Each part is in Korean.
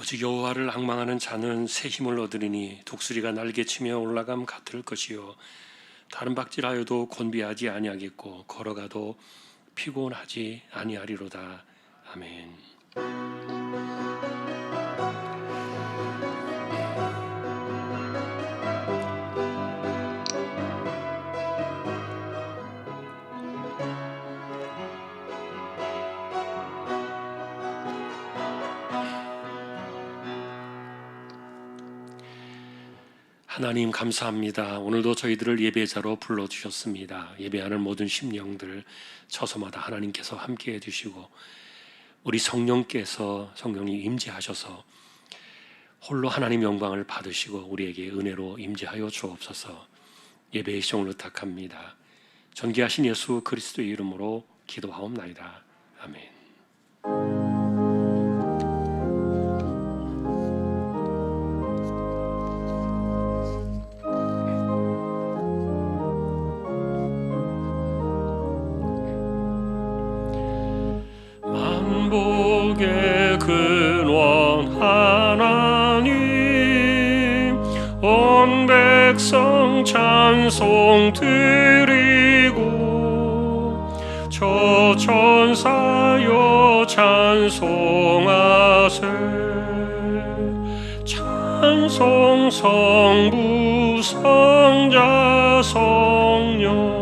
오직 여호와를 앙망하는 자는 새 힘을 얻으리니 독수리가 날개치며 올라감 같을 것이요 다른 박질하여도 곤비하지 아니하겠고 걸어가도 피곤하지 아니하리로다. 아멘. 하나님 감사합니다. 오늘도 저희들을 예배자로 불러주셨습니다. 예배하는 모든 심령들 처소마다 하나님께서 함께해 주시고 우리 성령께서 성령님 임재하셔서 홀로 하나님 영광을 받으시고 우리에게 은혜로 임재하여 주옵소서. 예배의 시종을 의탁합니다. 존귀하신 예수 그리스도의 이름으로 기도하옵나이다. 아멘. 만복의 근원 하나님 온 백성 찬송 드리고 저 천사여 찬송하세 찬송 성부 성자 성령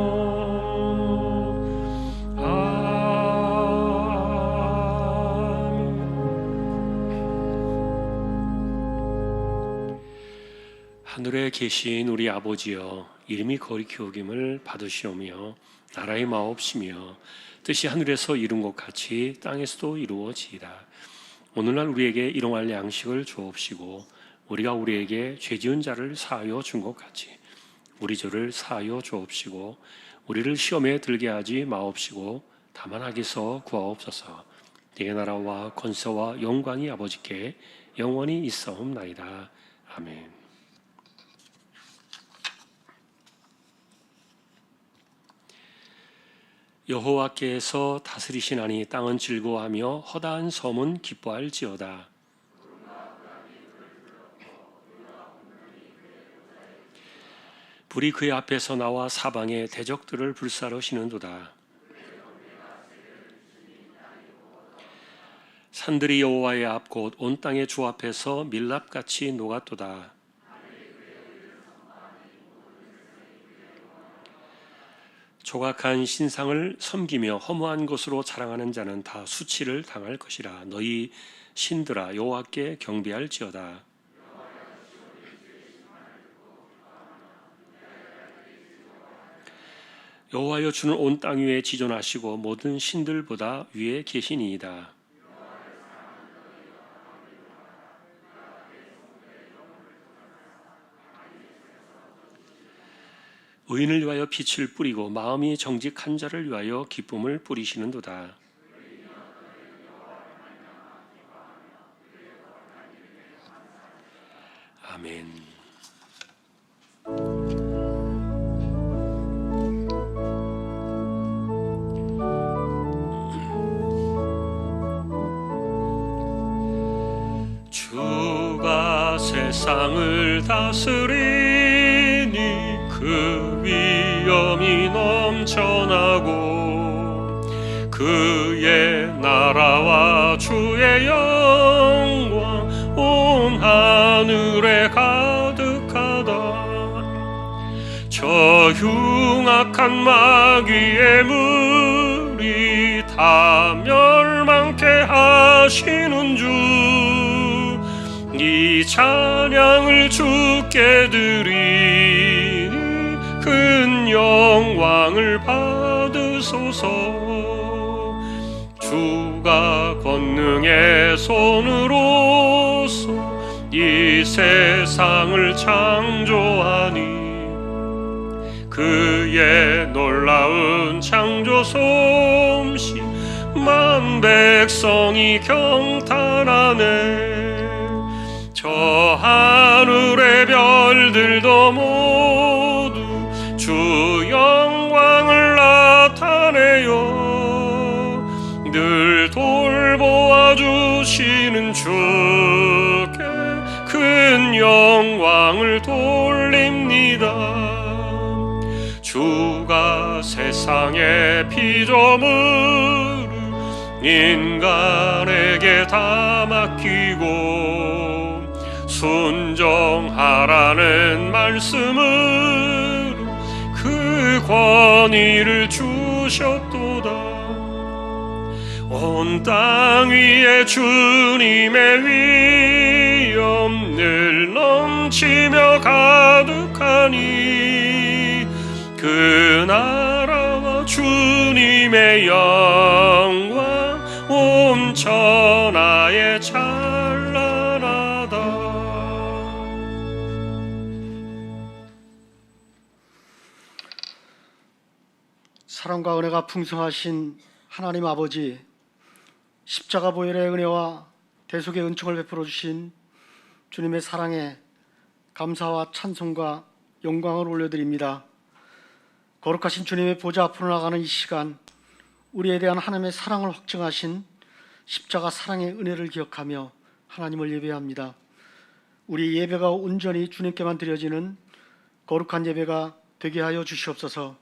하늘에 계신 우리 아버지여 이름이 거룩히 여김을 받으시오며 나라의 마옵시며 뜻이 하늘에서 이룬 것 같이 땅에서도 이루어지이다. 오늘날 우리에게 일용할 양식을 주옵시고 우리가 우리에게 죄지은 자를 사하여 준 것 같이 우리 죄를 사하여 주옵시고 우리를 시험에 들게 하지 마옵시고 다만 악에서 구하옵소서. 네 나라와 권세와 영광이 아버지께 영원히 있사옵나이다. 아멘. 여호와께서 다스리시나니 땅은 즐거워하며 허다한 섬은 기뻐할지어다. 불이 그의 앞에서 나와 사방의 대적들을 불사르시는도다. 산들이 여호와의 앞 곧 온 땅의 주 앞에서 밀랍같이 녹았도다. 조각한 신상을 섬기며 허무한 것으로 자랑하는 자는 다 수치를 당할 것이라. 너희 신들아 여호와께 경배할지어다. 여호와여 주는 온 땅 위에 지존하시고 모든 신들보다 위에 계시니이다. 의인을 위하여 빛을 뿌리고 마음이 정직한 자를 위하여 기쁨을 뿌리시는도다. 아멘. 주가 세상을 다스리니 그 위엄이 넘쳐나고 그의 나라와 주의 영광 온 하늘에 가득하다. 저 흉악한 마귀의 무리 다 멸망케 하시는 주 이 찬양을 주께 드리니 큰 영광을 받으소서. 주가 권능의 손으로서 이 세상을 창조하니 그의 놀라운 창조 솜씨 만 백성이 경탄하네. 저 하늘의 별들도 모두 주 영광을 나타내요. 늘 돌보아 주시는 주 영광을 돌립니다. 주가 세상의 피조물을 인간에게 다 맡기고 순종하라는 말씀으로 그 권위를 주셨도다. 온 땅 위에 주님의 위엄 늘 넘치며 가득하니 그 나라와 주님의 영광 온 천하에 찬란하다. 사랑과 은혜가 풍성하신 하나님 아버지, 십자가 보혈의 은혜와 대속의 은총을 베풀어 주신 주님의 사랑에 감사와 찬송과 영광을 올려드립니다. 거룩하신 주님의 보좌 앞으로 나가는 이 시간, 우리에 대한 하나님의 사랑을 확증하신 십자가 사랑의 은혜를 기억하며 하나님을 예배합니다. 우리 예배가 온전히 주님께만 드려지는 거룩한 예배가 되게 하여 주시옵소서.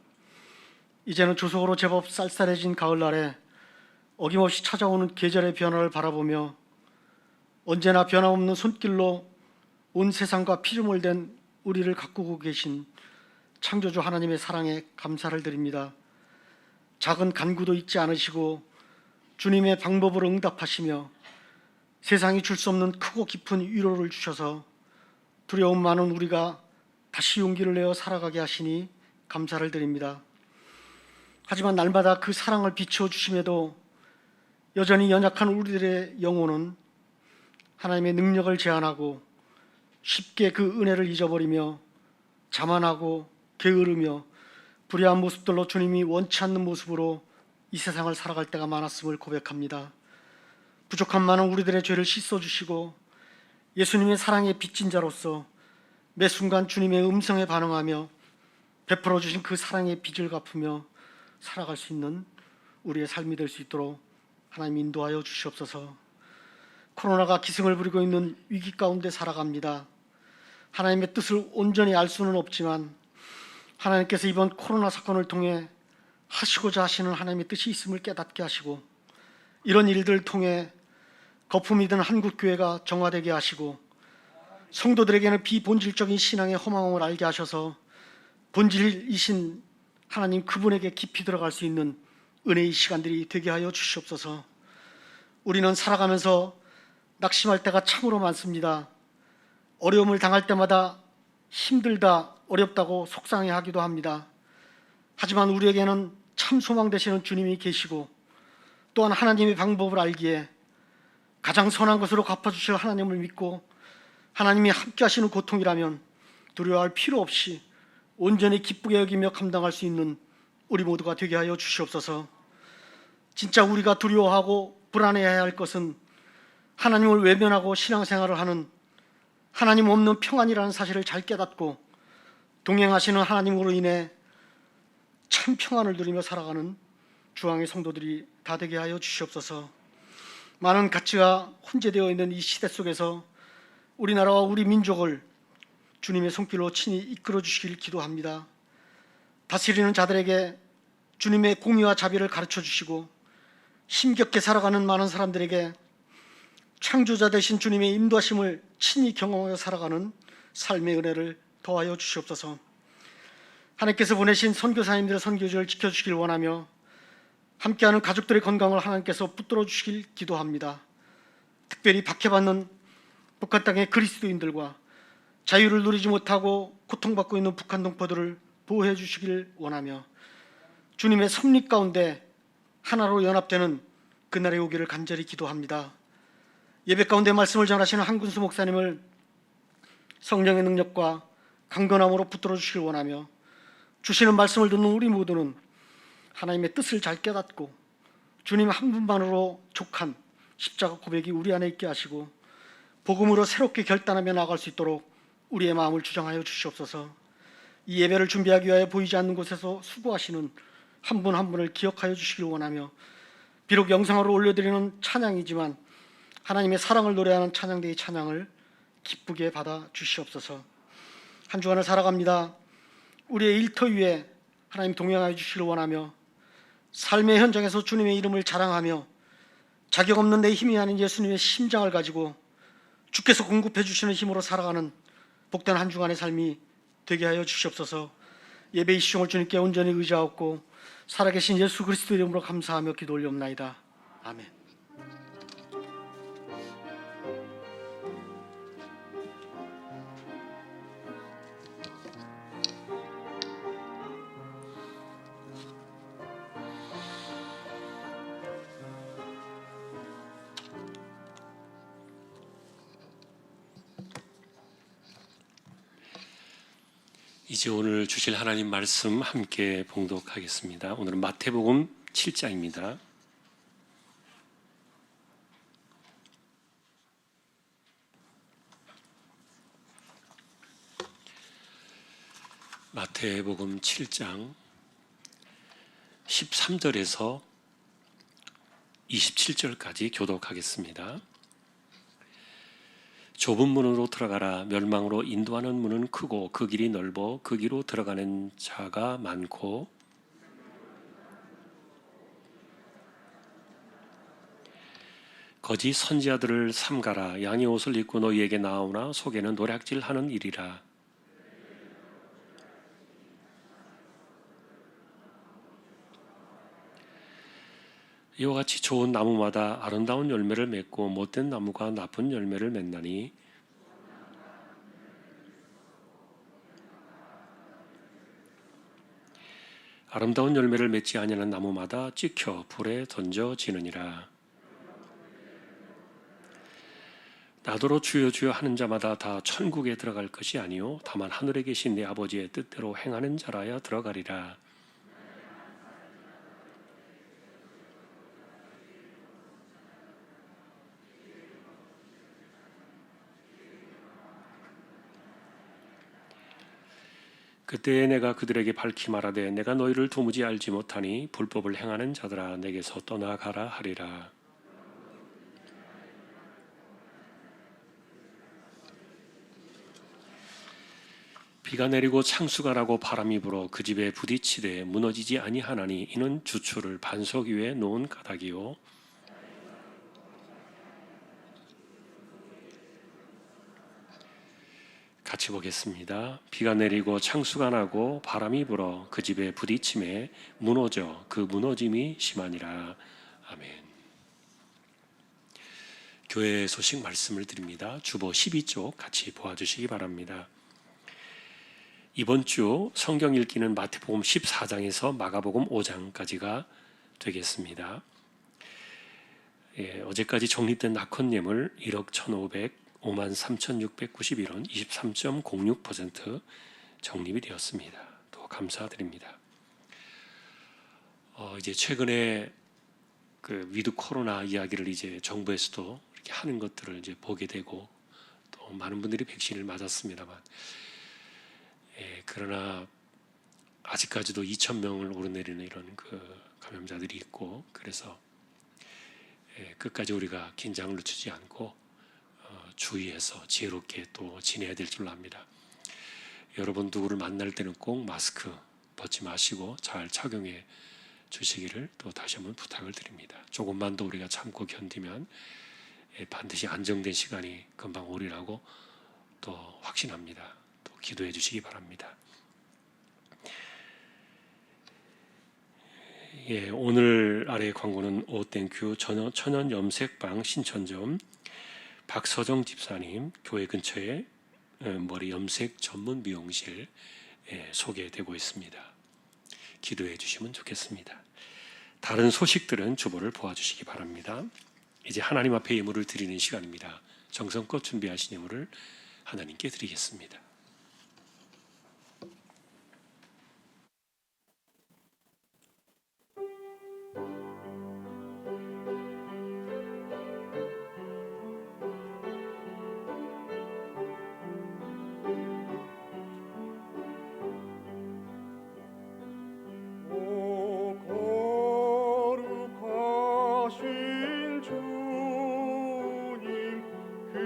이제는 주속으로 제법 쌀쌀해진 가을날에 어김없이 찾아오는 계절의 변화를 바라보며 언제나 변함없는 손길로 온 세상과 피조물 된 우리를 가꾸고 계신 창조주 하나님의 사랑에 감사를 드립니다. 작은 간구도 잊지 않으시고 주님의 방법으로 응답하시며 세상이 줄 수 없는 크고 깊은 위로를 주셔서 두려움 많은 우리가 다시 용기를 내어 살아가게 하시니 감사를 드립니다. 하지만 날마다 그 사랑을 비추어 주심에도 여전히 연약한 우리들의 영혼은 하나님의 능력을 제한하고 쉽게 그 은혜를 잊어버리며 자만하고 게으르며 불의한 모습들로 주님이 원치 않는 모습으로 이 세상을 살아갈 때가 많았음을 고백합니다. 부족한 많은 우리들의 죄를 씻어주시고 예수님의 사랑에 빚진 자로서 매 순간 주님의 음성에 반응하며 베풀어 주신 그 사랑의 빚을 갚으며 살아갈 수 있는 우리의 삶이 될 수 있도록 하나님 인도하여 주시옵소서. 코로나가 기승을 부리고 있는 위기 가운데 살아갑니다. 하나님의 뜻을 온전히 알 수는 없지만 하나님께서 이번 코로나 사건을 통해 하시고자 하시는 하나님의 뜻이 있음을 깨닫게 하시고 이런 일들을 통해 거품이 든 한국교회가 정화되게 하시고 성도들에게는 비본질적인 신앙의 허망함을 알게 하셔서 본질이신 하나님 그분에게 깊이 들어갈 수 있는 은혜의 시간들이 되게 하여 주시옵소서. 우리는 살아가면서 낙심할 때가 참으로 많습니다. 어려움을 당할 때마다 힘들다, 어렵다고 속상해하기도 합니다. 하지만 우리에게는 참 소망 되시는 주님이 계시고 또한 하나님의 방법을 알기에 가장 선한 것으로 갚아주실 하나님을 믿고 하나님이 함께 하시는 고통이라면 두려워할 필요 없이 온전히 기쁘게 여기며 감당할 수 있는 우리 모두가 되게 하여 주시옵소서. 진짜 우리가 두려워하고 불안해해야 할 것은 하나님을 외면하고 신앙생활을 하는 하나님 없는 평안이라는 사실을 잘 깨닫고 동행하시는 하나님으로 인해 참 평안을 누리며 살아가는 주왕의 성도들이 다 되게 하여 주시옵소서. 많은 가치가 혼재되어 있는 이 시대 속에서 우리나라와 우리 민족을 주님의 손길로 친히 이끌어 주시길 기도합니다. 다스리는 자들에게 주님의 공의와 자비를 가르쳐 주시고 힘겹게 살아가는 많은 사람들에게 창조자 되신 주님의 인도하심을 친히 경험하여 살아가는 삶의 은혜를 더하여 주시옵소서. 하나님께서 보내신 선교사님들의 선교지를 지켜주시길 원하며 함께하는 가족들의 건강을 하나님께서 붙들어 주시길 기도합니다. 특별히 박해받는 북한 땅의 그리스도인들과 자유를 누리지 못하고 고통받고 있는 북한 동포들을 보호해 주시길 원하며 주님의 섭리 가운데 하나로 연합되는 그날이 오기를 간절히 기도합니다. 예배 가운데 말씀을 전하시는 한군수 목사님을 성령의 능력과 강건함으로 붙들어 주시길 원하며 주시는 말씀을 듣는 우리 모두는 하나님의 뜻을 잘 깨닫고 주님 한 분만으로 족한 십자가 고백이 우리 안에 있게 하시고 복음으로 새롭게 결단하며 나아갈 수 있도록 우리의 마음을 주장하여 주시옵소서. 이 예배를 준비하기 위하여 보이지 않는 곳에서 수고하시는 한 분 한 분을 기억하여 주시길 원하며 비록 영상으로 올려드리는 찬양이지만 하나님의 사랑을 노래하는 찬양대의 찬양을 기쁘게 받아 주시옵소서. 한 주간을 살아갑니다. 우리의 일터 위에 하나님 동행하여 주시기를 원하며 삶의 현장에서 주님의 이름을 자랑하며 자격 없는 내 힘이 아닌 예수님의 심장을 가지고 주께서 공급해 주시는 힘으로 살아가는 복된 한 주간의 삶이 되게 하여 주시옵소서. 예배 이 시종을 주님께 온전히 의지하옵고 살아계신 예수 그리스도 이름으로 감사하며 기도 올리옵나이다. 아멘. 이제 오늘 주실 하나님 말씀 함께 봉독하겠습니다. 오늘은 마태복음 7장입니다. 마태복음 7장 13절에서 27절까지 교독하겠습니다. 좁은 문으로 들어가라. 멸망으로 인도하는 문은 크고 그 길이 넓어 그 길로 들어가는 자가 많고 거짓 선지자들을 삼가라. 양의 옷을 입고 너희에게 나오나 속에는 노략질하는 일이라. 이와 같이 좋은 나무마다 아름다운 열매를 맺고 못된 나무가 나쁜 열매를 맺나니 아름다운 열매를 맺지 아니하는 나무마다 찍혀 불에 던져지느니라. 나더러 주여 주여 하는 자마다 다 천국에 들어갈 것이 아니요 다만 하늘에 계신 내 아버지의 뜻대로 행하는 자라야 들어가리라. 그때에 내가 그들에게 밝히 말하되 내가 너희를 도무지 알지 못하니 불법을 행하는 자들아 내게서 떠나가라 하리라. 비가 내리고 창수가 나고 바람이 불어 그 집에 부딪히되 무너지지 아니하나니 이는 주초를 반석 위에 놓은 가닥이요 같이 보겠습니다. 비가 내리고 창수가 나고 바람이 불어 그 집에 부딪힘에 무너져 그 무너짐이 심하니라. 아멘. 교회 소식 말씀을 드립니다. 주보 12쪽 같이 보아주시기 바랍니다. 이번 주 성경 읽기는 마태복음 14장에서 마가복음 5장까지가 되겠습니다. 어제까지 정립된 낙헌예물 1억 1,505만 3,691원 23.06% 정립이 되었습니다. 또 감사드립니다. 이제 최근에 그 위드 코로나 이야기를 이제 정부에서도 이렇게 하는 것들을 이제 보게 되고 또 많은 분들이 백신을 맞았습니다만, 그러나 아직까지도 2,000명을 오르내리는 이런 그 감염자들이 있고, 그래서 끝까지 우리가 긴장을 늦추지 않고 주의해서 지혜롭게 또 지내야 될 줄 압니다. 여러분 누구를 만날 때는 꼭 마스크 벗지 마시고 잘 착용해 주시기를 또 다시 한번 부탁을 드립니다. 조금만 더 우리가 참고 견디면 반드시 안정된 시간이 금방 오리라고 또 확신합니다. 또 기도해 주시기 바랍니다. 오늘 아래 광고는 오땡큐 천연 염색방 신천점 박서정 집사님 교회 근처에 머리 염색 전문 미용실 소개되고 있습니다. 기도해 주시면 좋겠습니다. 다른 소식들은 주보를 보아주시기 바랍니다. 이제 하나님 앞에 예물을 드리는 시간입니다. 정성껏 준비하신 예물을 하나님께 드리겠습니다. 거룩하신 주님 그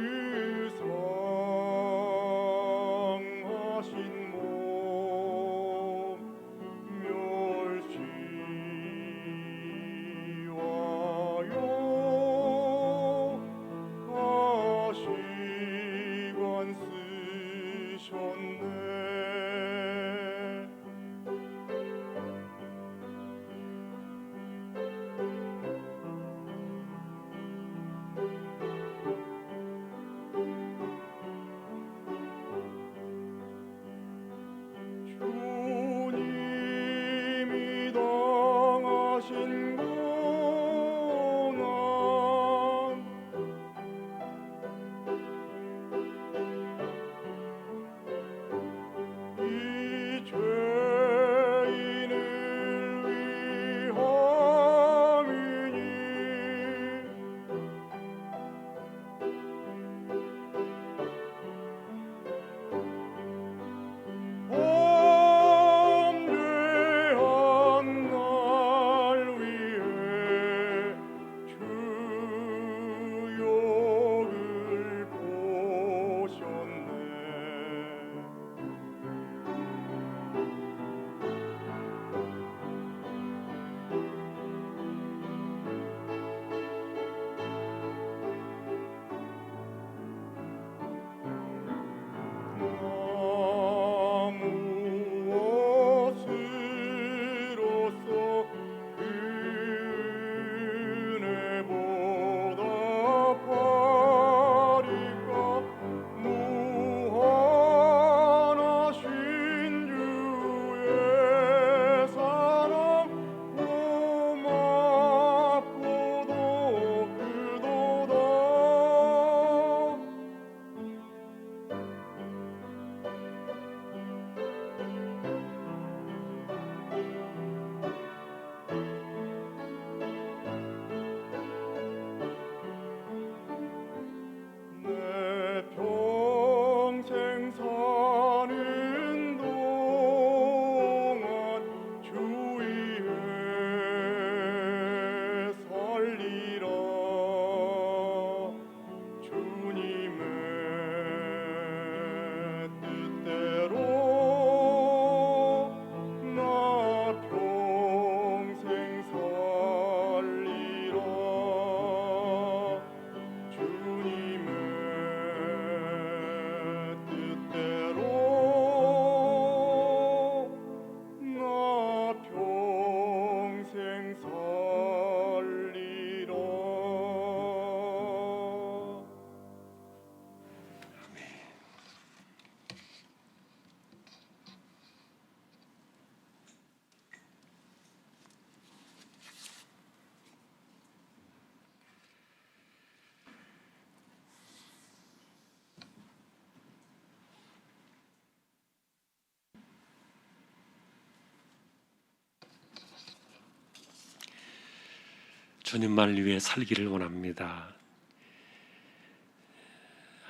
주님만을 위해 살기를 원합니다.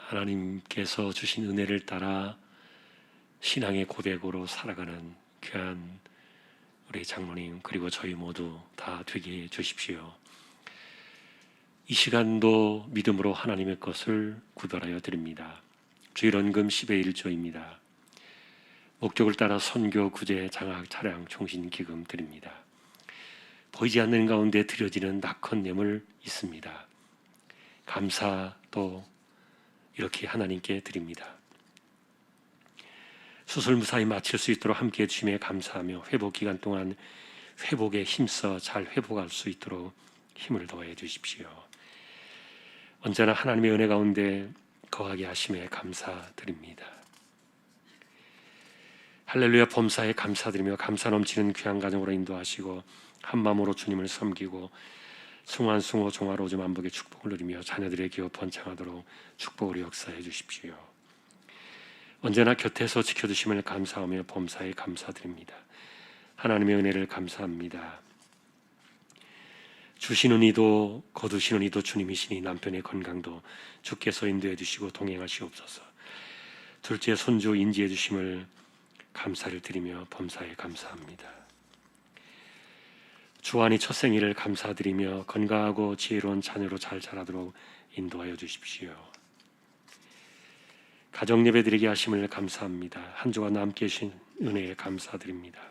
하나님께서 주신 은혜를 따라 신앙의 고백으로 살아가는 귀한 우리 장로님 그리고 저희 모두 다 되게 해 주십시오. 이 시간도 믿음으로 하나님의 것을 구별하여 드립니다. 주일원금 10의 1조입니다. 목적을 따라 선교, 구제, 장학, 차량, 총신, 기금 드립니다. 보이지 않는 가운데 드려지는 낙헌 예물 있습니다. 감사도 이렇게 하나님께 드립니다. 수술 무사히 마칠 수 있도록 함께해 주심에 감사하며 회복 기간 동안 회복에 힘써 잘 회복할 수 있도록 힘을 더해 주십시오. 언제나 하나님의 은혜 가운데 거하게 하심에 감사드립니다. 할렐루야 범사에 감사드리며 감사 넘치는 귀한 가정으로 인도하시고 한 마음으로 주님을 섬기고 숭환숭호 종화로즈 만복의 축복을 누리며 자녀들의 기업 번창하도록 축복으로 역사해 주십시오. 언제나 곁에서 지켜주심을 감사하며 범사에 감사드립니다. 하나님의 은혜를 감사합니다. 주시는 이도 거두시는 이도 주님이시니 남편의 건강도 주께서 인도해 주시고 동행하시옵소서. 둘째 손주 인지해 주심을 감사를 드리며 범사에 감사합니다. 주안이 첫 생일을 감사드리며 건강하고 지혜로운 자녀로 잘 자라도록 인도하여 주십시오. 가정 예배 드리게 하심을 감사합니다. 한 주간 함께 하신 은혜에 감사드립니다.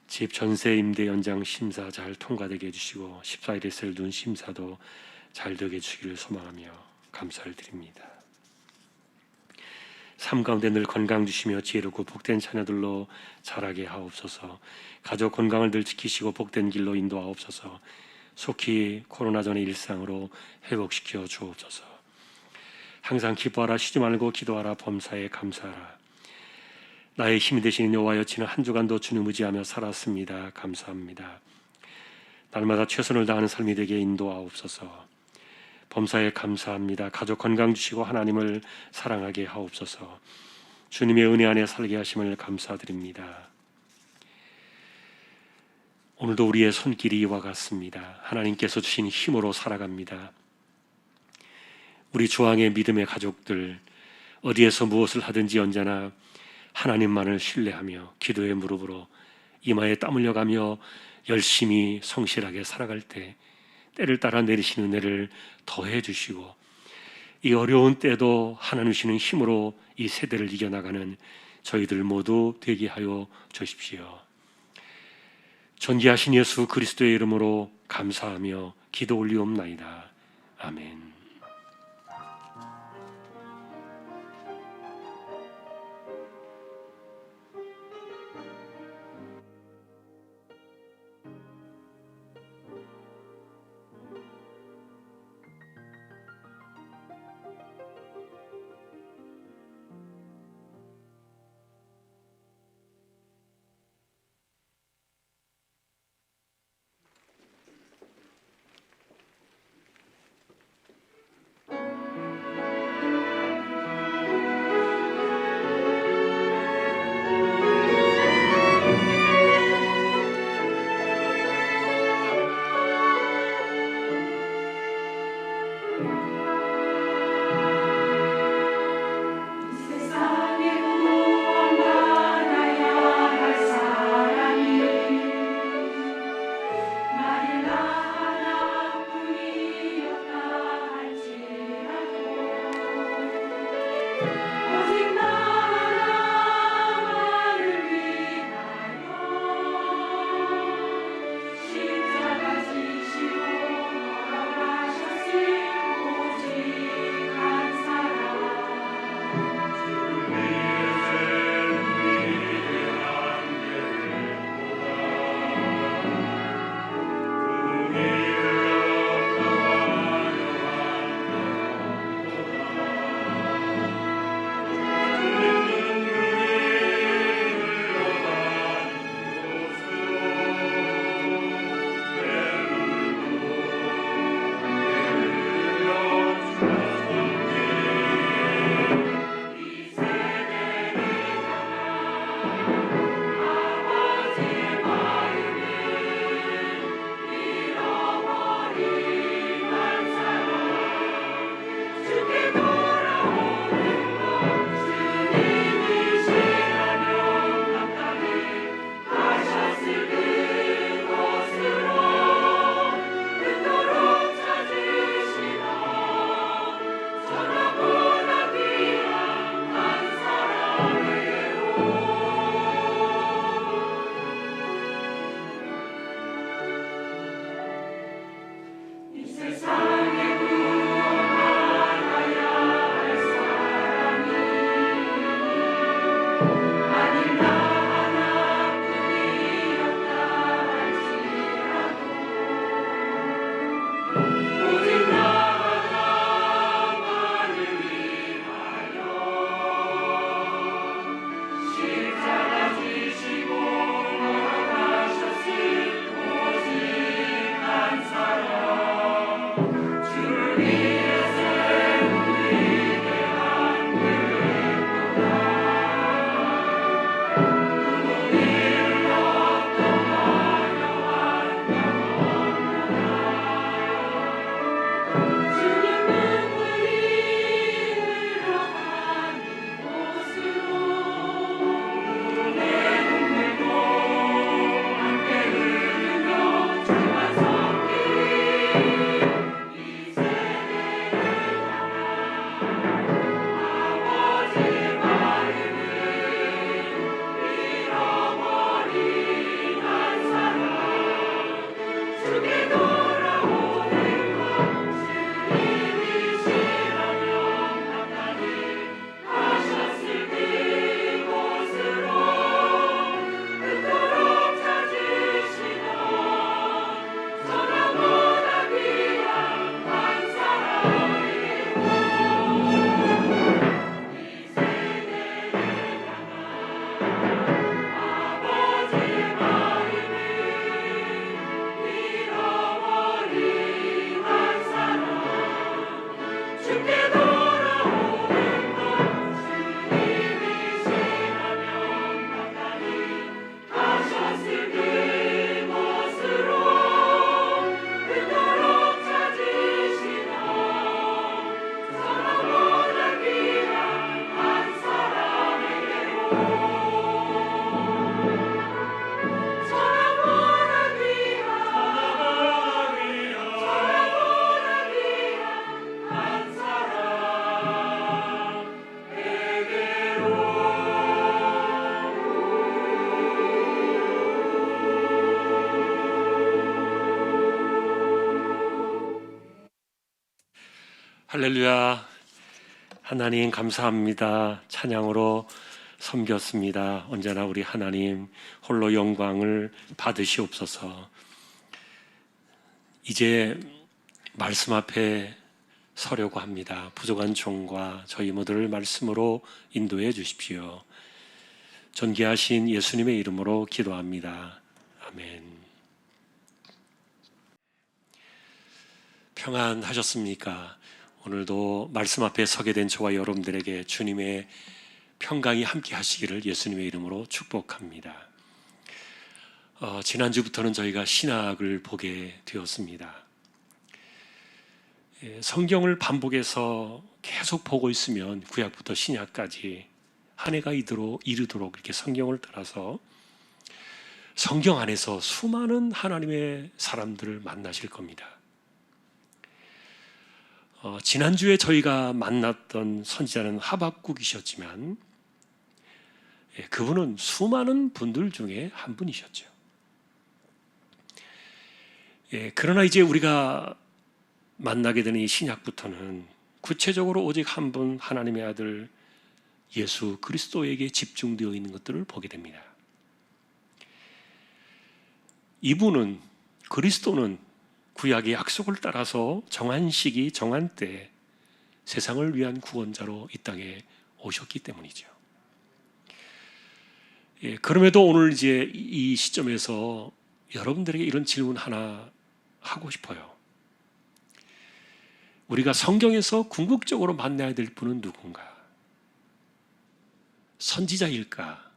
집 전세 임대 연장 심사 잘 통과되게 해주시고 14일에 있을 눈 심사도 잘 되게 해주시기를 소망하며 감사를 드립니다. 삶 가운데 늘 건강 주시며 지혜롭고 복된 자녀들로 자라게 하옵소서. 가족 건강을 늘 지키시고 복된 길로 인도하옵소서. 속히 코로나 전의 일상으로 회복시켜 주옵소서. 항상 기뻐하라 쉬지 말고 기도하라 범사에 감사하라. 나의 힘이 되시는 여호와여 지난 한 주간도 주님 의지하며 살았습니다. 감사합니다. 날마다 최선을 다하는 삶이 되게 인도하옵소서. 범사에 감사합니다. 가족 건강 주시고 하나님을 사랑하게 하옵소서. 주님의 은혜 안에 살게 하심을 감사드립니다. 오늘도 우리의 손길이 이와 같습니다. 하나님께서 주신 힘으로 살아갑니다. 우리 주왕의 믿음의 가족들 어디에서 무엇을 하든지 언제나 하나님만을 신뢰하며 기도의 무릎으로 이마에 땀 흘려가며 열심히 성실하게 살아갈 때 때를 따라 내리시는 은혜를 더해 주시고 이 어려운 때도 하나님 주시는 힘으로 이 세대를 이겨나가는 저희들 모두 되게 하여 주십시오. 존귀하신 예수 그리스도의 이름으로 감사하며 기도 올리옵나이다. 아멘. 할렐루야. 하나님 감사합니다. 찬양으로 섬겼습니다. 언제나 우리 하나님 홀로 영광을 받으시옵소서. 이제 말씀 앞에 서려고 합니다. 부족한 종과 저희 모두를 말씀으로 인도해 주십시오. 존귀하신 예수님의 이름으로 기도합니다. 아멘. 평안하셨습니까? 오늘도 말씀 앞에 서게 된 저와 여러분들에게 주님의 평강이 함께 하시기를 예수님의 이름으로 축복합니다. 지난주부터는 저희가 신학을 보게 되었습니다. 성경을 반복해서 계속 보고 있으면 구약부터 신약까지 한 해가 이르도록 이렇게 성경을 따라서 성경 안에서 수많은 하나님의 사람들을 만나실 겁니다. 지난주에 저희가 만났던 선지자는 하박국이셨지만 그분은 수많은 분들 중에 한 분이셨죠. 그러나 이제 우리가 만나게 되는 이 신약부터는 구체적으로 오직 한 분 하나님의 아들 예수 그리스도에게 집중되어 있는 것들을 보게 됩니다. 이분은, 그리스도는 구약의 약속을 따라서 정한 시기, 정한 때 세상을 위한 구원자로 이 땅에 오셨기 때문이죠. 그럼에도 오늘 이제 이 시점에서 여러분들에게 이런 질문 하나 하고 싶어요. 우리가 성경에서 궁극적으로 만나야 될 분은 누군가? 선지자일까?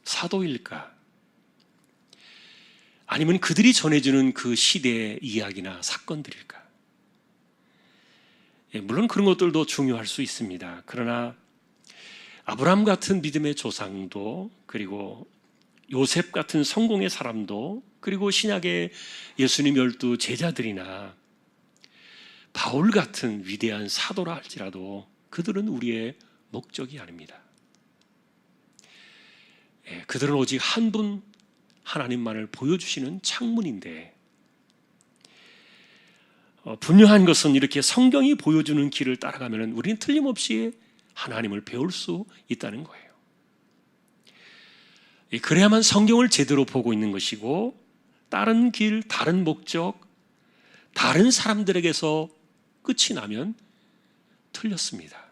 사도일까? 아니면 그들이 전해주는 그 시대의 이야기나 사건들일까? 물론 그런 것들도 중요할 수 있습니다. 그러나 아브라함 같은 믿음의 조상도, 그리고 요셉 같은 성공의 사람도, 그리고 신약의 예수님 12 제자들이나 바울 같은 위대한 사도라 할지라도 그들은 우리의 목적이 아닙니다. 그들은 오직 한 분 하나님만을 보여주시는 창문인데, 분명한 것은 이렇게 성경이 보여주는 길을 따라가면 우리는 틀림없이 하나님을 배울 수 있다는 거예요. 그래야만 성경을 제대로 보고 있는 것이고, 다른 길, 다른 목적, 다른 사람들에게서 끝이 나면 틀렸습니다.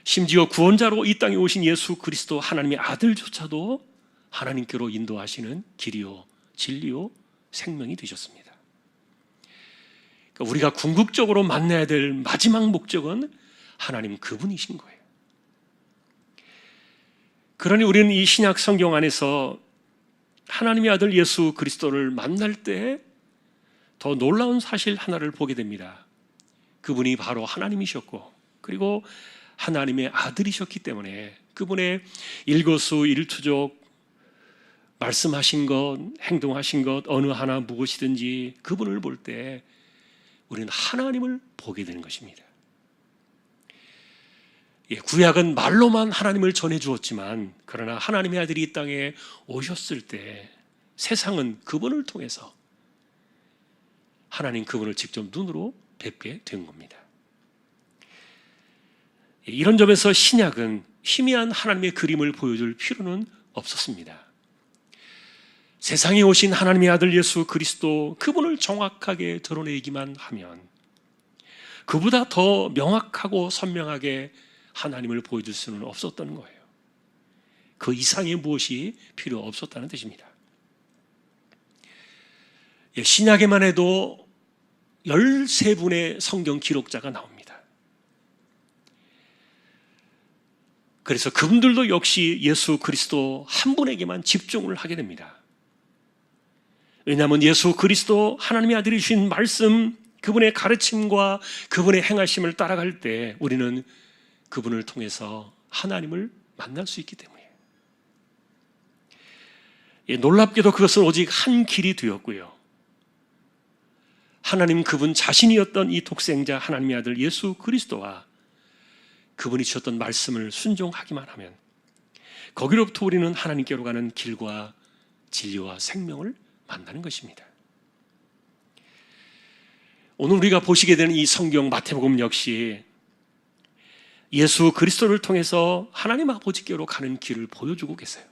심지어 구원자로 이 땅에 오신 예수 그리스도 하나님의 아들조차도 하나님께로 인도하시는 길이요, 진리요, 생명이 되셨습니다. 그러니까 우리가 궁극적으로 만나야 될 마지막 목적은 하나님 그분이신 거예요. 그러니 우리는 이 신약 성경 안에서 하나님의 아들 예수 그리스도를 만날 때 더 놀라운 사실 하나를 보게 됩니다. 그분이 바로 하나님이셨고, 그리고 하나님의 아들이셨기 때문에 그분의 일거수일투족, 말씀하신 것, 행동하신 것, 어느 하나 무엇이든지 그분을 볼 때 우리는 하나님을 보게 되는 것입니다. 구약은 말로만 하나님을 전해주었지만, 그러나 하나님의 아들이 이 땅에 오셨을 때 세상은 그분을 통해서 하나님 그분을 직접 눈으로 뵙게 된 겁니다. 이런 점에서 신약은 희미한 하나님의 그림을 보여줄 필요는 없었습니다. 세상에 오신 하나님의 아들 예수 그리스도, 그분을 정확하게 드러내기만 하면 그보다 더 명확하고 선명하게 하나님을 보여줄 수는 없었던 거예요. 그 이상의 무엇이 필요 없었다는 뜻입니다. 신약에만 해도 13분의 성경 기록자가 나옵니다. 그래서 그분들도 역시 예수 그리스도 한 분에게만 집중을 하게 됩니다. 왜냐하면 예수 그리스도 하나님의 아들이신 말씀, 그분의 가르침과 그분의 행하심을 따라갈 때 우리는 그분을 통해서 하나님을 만날 수 있기 때문이에요. 놀랍게도 그것은 오직 한 길이 되었고요. 하나님 그분 자신이었던 이 독생자 하나님의 아들 예수 그리스도와 그분이 주셨던 말씀을 순종하기만 하면 거기로부터 우리는 하나님께로 가는 길과 진리와 생명을 만나는 것입니다. 오늘 우리가 보시게 되는 이 성경 마태복음 역시 예수 그리스도를 통해서 하나님 아버지께로 가는 길을 보여주고 계세요.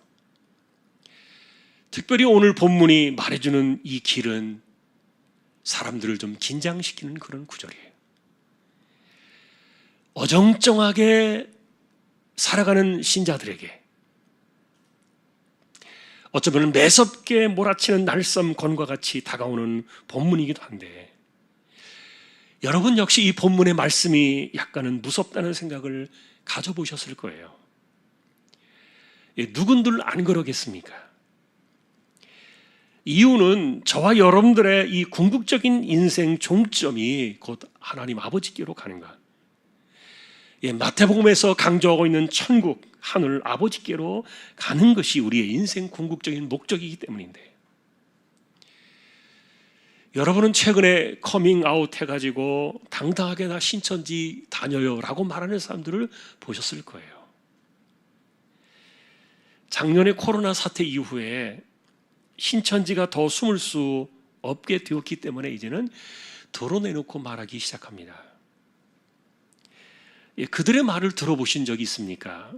특별히 오늘 본문이 말해주는 이 길은 사람들을 좀 긴장시키는 그런 구절이에요. 어정쩡하게 살아가는 신자들에게 어쩌면 매섭게 몰아치는 날썸건과 같이 다가오는 본문이기도 한데, 여러분 역시 이 본문의 말씀이 약간은 무섭다는 생각을 가져보셨을 거예요. 누군들 안 그러겠습니까? 이유는 저와 여러분들의 이 궁극적인 인생 종점이 곧 하나님 아버지께로 가는 것. 마태복음에서 강조하고 있는 천국, 하늘 아버지께로 가는 것이 우리의 인생 궁극적인 목적이기 때문인데, 여러분은 최근에 커밍아웃 해가지고 당당하게 나 신천지 다녀요 라고 말하는 사람들을 보셨을 거예요. 작년에 코로나 사태 이후에 신천지가 더 숨을 수 없게 되었기 때문에 이제는 드러내놓고 말하기 시작합니다. 그들의 말을 들어보신 적이 있습니까?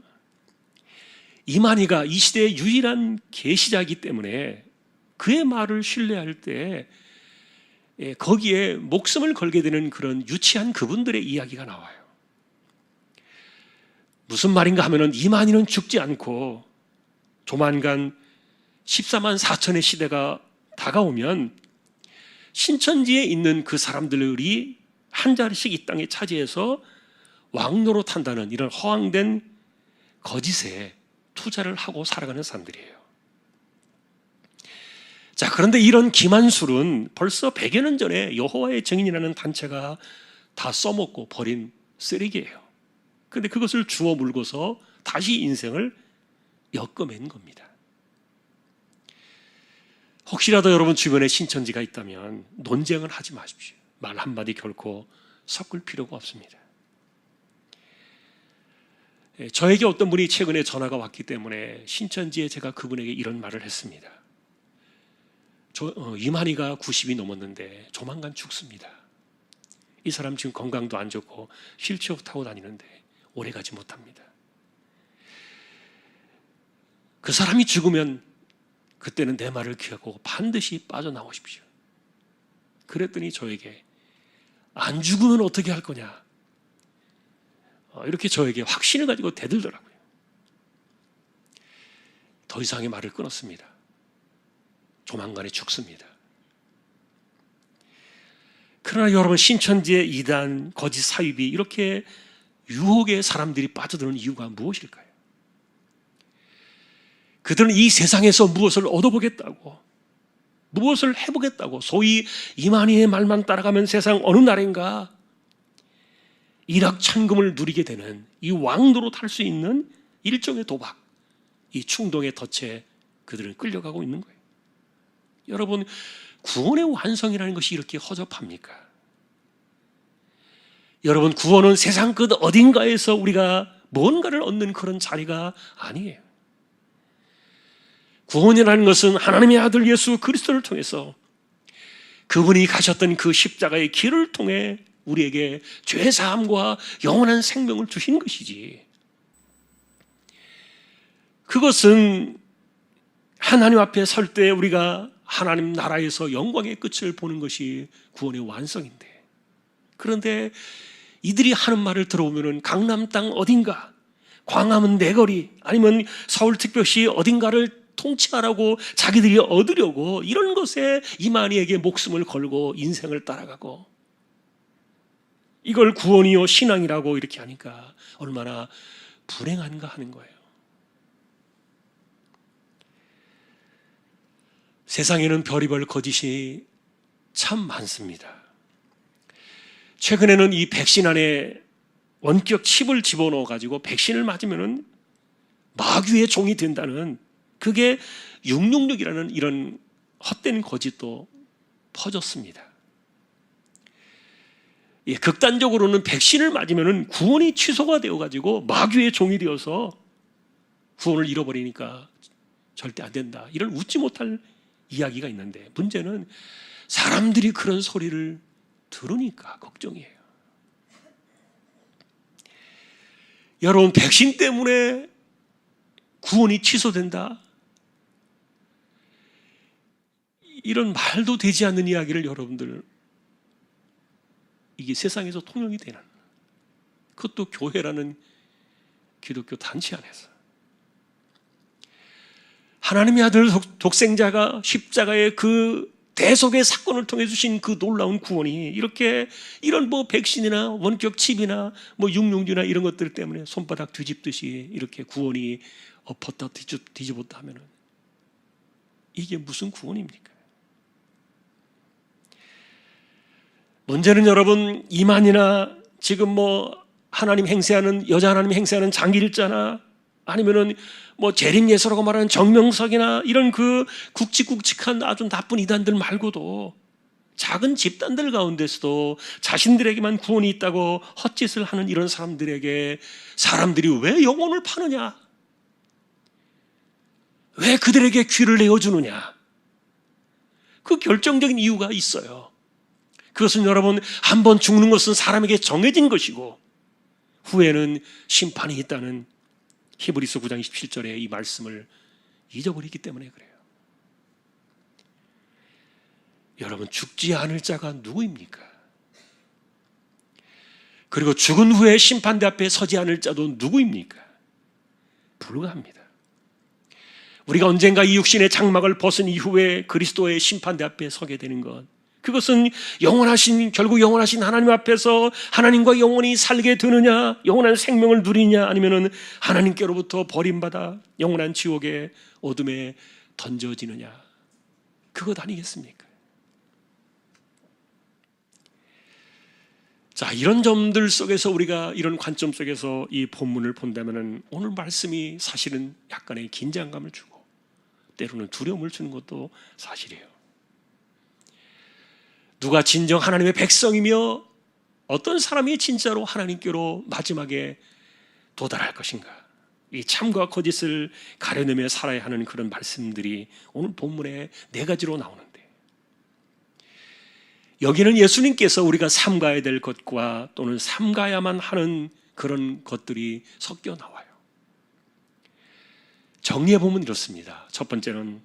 이만희가 이 시대의 유일한 계시자이기 때문에 그의 말을 신뢰할 때 거기에 목숨을 걸게 되는 그런 유치한 그분들의 이야기가 나와요. 무슨 말인가 하면은 이만희는 죽지 않고 조만간 14만 4천의 시대가 다가오면 신천지에 있는 그 사람들이 한 자리씩 이 땅에 차지해서 왕노릇한다는 이런 허황된 거짓에 투자를 하고 살아가는 사람들이에요. 자, 그런데 이런 기만술은 벌써 100여 년 전에 여호와의 증인이라는 단체가 다 써먹고 버린 쓰레기예요. 그런데 그것을 주워 물고서 다시 인생을 엮어맨 겁니다. 혹시라도 여러분 주변에 신천지가 있다면 논쟁을 하지 마십시오. 말 한마디 결코 섞을 필요가 없습니다. 저에게 어떤 분이 최근에 전화가 왔기 때문에 신천지에 제가 그분에게 이런 말을 했습니다. 이만희가 90이 넘었는데 조만간 죽습니다. 이 사람 지금 건강도 안 좋고 휠체어 타고 다니는데 오래 가지 못합니다. 그 사람이 죽으면 그때는 내 말을 기억하고 반드시 빠져나오십시오. 그랬더니 저에게 안 죽으면 어떻게 할 거냐, 이렇게 저에게 확신을 가지고 대들더라고요. 더 이상의 말을 끊었습니다. 조만간에 죽습니다. 그러나 여러분, 신천지의 이단, 거짓 사입이 이렇게 유혹에 사람들이 빠져드는 이유가 무엇일까요? 그들은 이 세상에서 무엇을 얻어보겠다고, 무엇을 해보겠다고 소위 이만희의 말만 따라가면 세상 어느 날인가 일확천금을 누리게 되는 이 왕도로 탈 수 있는 일종의 도박, 이 충동의 덫에 그들은 끌려가고 있는 거예요. 여러분, 구원의 완성이라는 것이 이렇게 허접합니까? 여러분, 구원은 세상 끝 어딘가에서 우리가 뭔가를 얻는 그런 자리가 아니에요. 구원이라는 것은 하나님의 아들 예수 그리스도를 통해서 그분이 가셨던 그 십자가의 길을 통해 우리에게 죄사함과 영원한 생명을 주신 것이지, 그것은 하나님 앞에 설 때 우리가 하나님 나라에서 영광의 끝을 보는 것이 구원의 완성인데, 그런데 이들이 하는 말을 들어보면 강남 땅 어딘가, 광화문 내거리, 아니면 서울특별시 어딘가를 통치하라고 자기들이 얻으려고 이런 것에 이만희에게 목숨을 걸고 인생을 따라가고, 이걸 구원이요 신앙이라고 이렇게 하니까 얼마나 불행한가 하는 거예요. 세상에는 별의별 거짓이 참 많습니다. 최근에는 이 백신 안에 원격 칩을 집어넣어 가지고 백신을 맞으면 마귀의 종이 된다는, 그게 666이라는 이런 헛된 거짓도 퍼졌습니다. 극단적으로는 백신을 맞으면 구원이 취소가 되어가지고 마귀의 종이 되어서 구원을 잃어버리니까 절대 안 된다, 이런 웃지 못할 이야기가 있는데, 문제는 사람들이 그런 소리를 들으니까 걱정이에요. 여러분, 백신 때문에 구원이 취소된다, 이런 말도 되지 않는 이야기를 여러분들, 이게 세상에서 통용이 되는, 그것도 교회라는 기독교 단체 안에서 하나님의 아들 독생자가 십자가의 그 대속의 사건을 통해 주신 그 놀라운 구원이 이렇게 이런 뭐 백신이나 원격 칩이나 뭐 육룡주나 이런 것들 때문에 손바닥 뒤집듯이 이렇게 구원이 엎었다 뒤집었다 하면은 이게 무슨 구원입니까? 문제는 여러분, 이만이나 지금 뭐 하나님 행세하는, 여자 하나님 행세하는 장기일자나 아니면은 뭐 재림예수라고 말하는 정명석이나 이런 그 굵직굵직한 아주 나쁜 이단들 말고도 작은 집단들 가운데서도 자신들에게만 구원이 있다고 헛짓을 하는 이런 사람들에게 사람들이 왜 영혼을 파느냐? 왜 그들에게 귀를 내어주느냐? 그 결정적인 이유가 있어요. 그것은 여러분, 한번 죽는 것은 사람에게 정해진 것이고 후에는 심판이 있다는 히브리서 9장 27절의 이 말씀을 잊어버리기 때문에 그래요. 여러분, 죽지 않을 자가 누구입니까? 그리고 죽은 후에 심판대 앞에 서지 않을 자도 누구입니까? 불가합니다. 우리가 언젠가 이 육신의 장막을 벗은 이후에 그리스도의 심판대 앞에 서게 되는 것, 그것은 결국 영원하신 하나님 앞에서 하나님과 영원히 살게 되느냐, 영원한 생명을 누리냐, 아니면은 하나님께로부터 버림받아 영원한 지옥의 어둠에 던져지느냐, 그것 아니겠습니까? 자, 이런 점들 속에서 우리가 이런 관점 속에서 이 본문을 본다면은 오늘 말씀이 사실은 약간의 긴장감을 주고 때로는 두려움을 주는 것도 사실이에요. 누가 진정 하나님의 백성이며 어떤 사람이 진짜로 하나님께로 마지막에 도달할 것인가, 이 참과 거짓을 가려내며 살아야 하는 그런 말씀들이 오늘 본문에 4가지로 나오는데, 여기는 예수님께서 우리가 삼가야 될 것과 또는 삼가야만 하는 그런 것들이 섞여 나와요. 정리해 보면 이렇습니다. 첫 번째는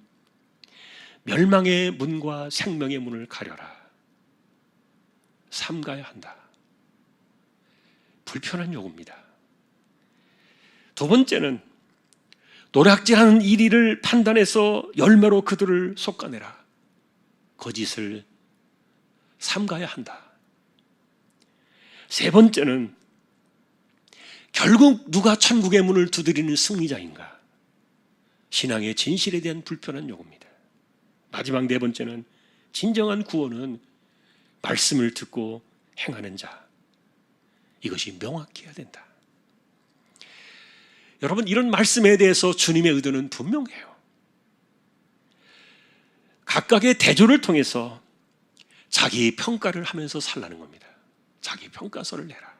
멸망의 문과 생명의 문을 가려라. 삼가야 한다. 불편한 요구입니다. 두 번째는 노략질하는 이리를 판단해서 열매로 그들을 솎아내라. 거짓을 삼가야 한다. 세 번째는 결국 누가 천국의 문을 두드리는 승리자인가? 신앙의 진실에 대한 불편한 요구입니다. 마지막 4번째는 진정한 구원은 말씀을 듣고 행하는 자, 이것이 명확해야 된다. 여러분, 이런 말씀에 대해서 주님의 의도는 분명해요. 각각의 대조를 통해서 자기 평가를 하면서 살라는 겁니다. 자기 평가서를 내라.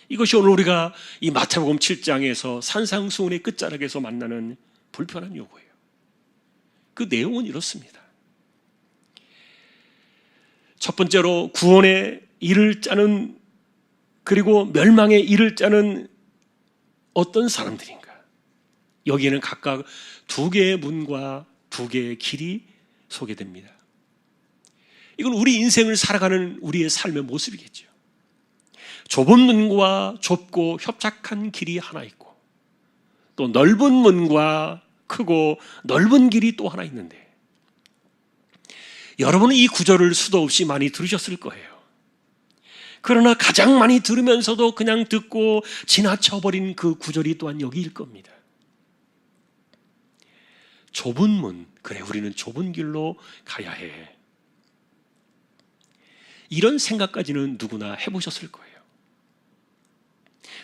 이것이 오늘 우리가 이 마태복음 7장에서 산상수훈의 끝자락에서 만나는 불편한 요구예요. 그 내용은 이렇습니다. 첫 번째로 구원의 일을 짜는, 그리고 멸망의 일을 짜는 어떤 사람들인가? 여기에는 각각 2개의 문과 2개의 길이 소개됩니다. 이건 우리 인생을 살아가는 우리의 삶의 모습이겠죠. 좁은 문과 좁고 협착한 길이 하나 있고, 또 넓은 문과 크고 넓은 길이 또 하나 있는데, 여러분은 이 구절을 수도 없이 많이 들으셨을 거예요. 그러나 가장 많이 들으면서도 그냥 듣고 지나쳐버린 그 구절이 또한 여기일 겁니다. 좁은 문, 그래 우리는 좁은 길로 가야 해. 이런 생각까지는 누구나 해보셨을 거예요.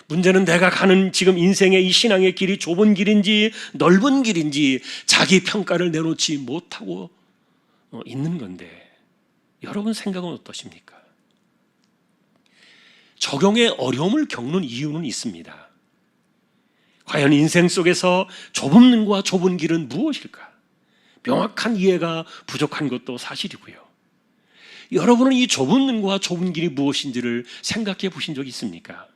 문제는 내가 가는 지금 인생의 이 신앙의 길이 좁은 길인지 넓은 길인지 자기 평가를 내놓지 못하고 있는 건데, 여러분 생각은 어떠십니까? 적용의 어려움을 겪는 이유는 있습니다. 과연 인생 속에서 좁은 문과 좁은 길은 무엇일까? 명확한 이해가 부족한 것도 사실이고요. 여러분은 이 좁은 눈과 좁은 길이 무엇인지를 생각해 보신 적이 있습니까?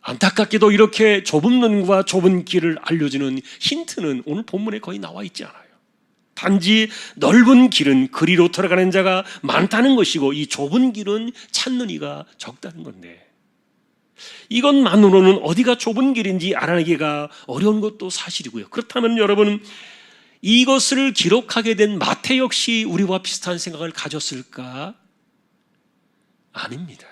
안타깝게도 이렇게 좁은 눈과 좁은 길을 알려주는 힌트는 오늘 본문에 거의 나와 있지 않아요. 단지 넓은 길은 그리로 들어가는 자가 많다는 것이고 이 좁은 길은 찾는 이가 적다는 건데, 이것만으로는 어디가 좁은 길인지 알아내기가 어려운 것도 사실이고요. 그렇다면 여러분, 이것을 기록하게 된 마태 역시 우리와 비슷한 생각을 가졌을까? 아닙니다.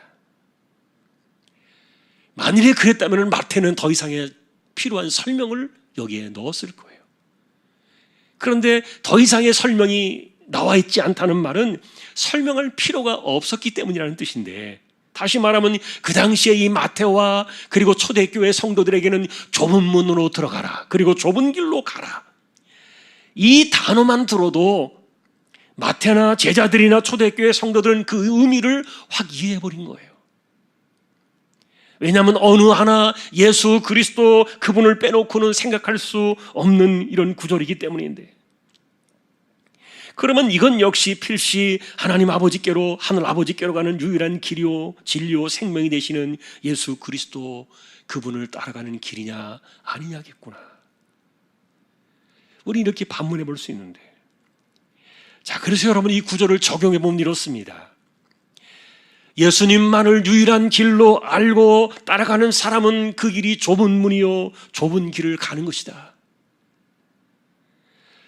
만일에 그랬다면 마태는 더 이상의 필요한 설명을 여기에 넣었을 거예요. 그런데 더 이상의 설명이 나와 있지 않다는 말은 설명할 필요가 없었기 때문이라는 뜻인데, 다시 말하면 그 당시에 이 마태와 그리고 초대교회 성도들에게는 좁은 문으로 들어가라, 그리고 좁은 길로 가라, 이 단어만 들어도 마태나 제자들이나 초대교회 성도들은 그 의미를 확 이해해버린 거예요. 왜냐하면 어느 하나 예수 그리스도 그분을 빼놓고는 생각할 수 없는 이런 구절이기 때문인데, 그러면 이건 역시 필시 하나님 아버지께로, 하늘 아버지께로 가는 유일한 길이요 진리요 생명이 되시는 예수 그리스도 그분을 따라가는 길이냐 아니냐겠구나. 우리 이렇게 반문해 볼 수 있는데, 자, 그래서 여러분 이 구절을 적용해 보면 이렇습니다. 예수님만을 유일한 길로 알고 따라가는 사람은 그 길이 좁은 문이요 좁은 길을 가는 것이다.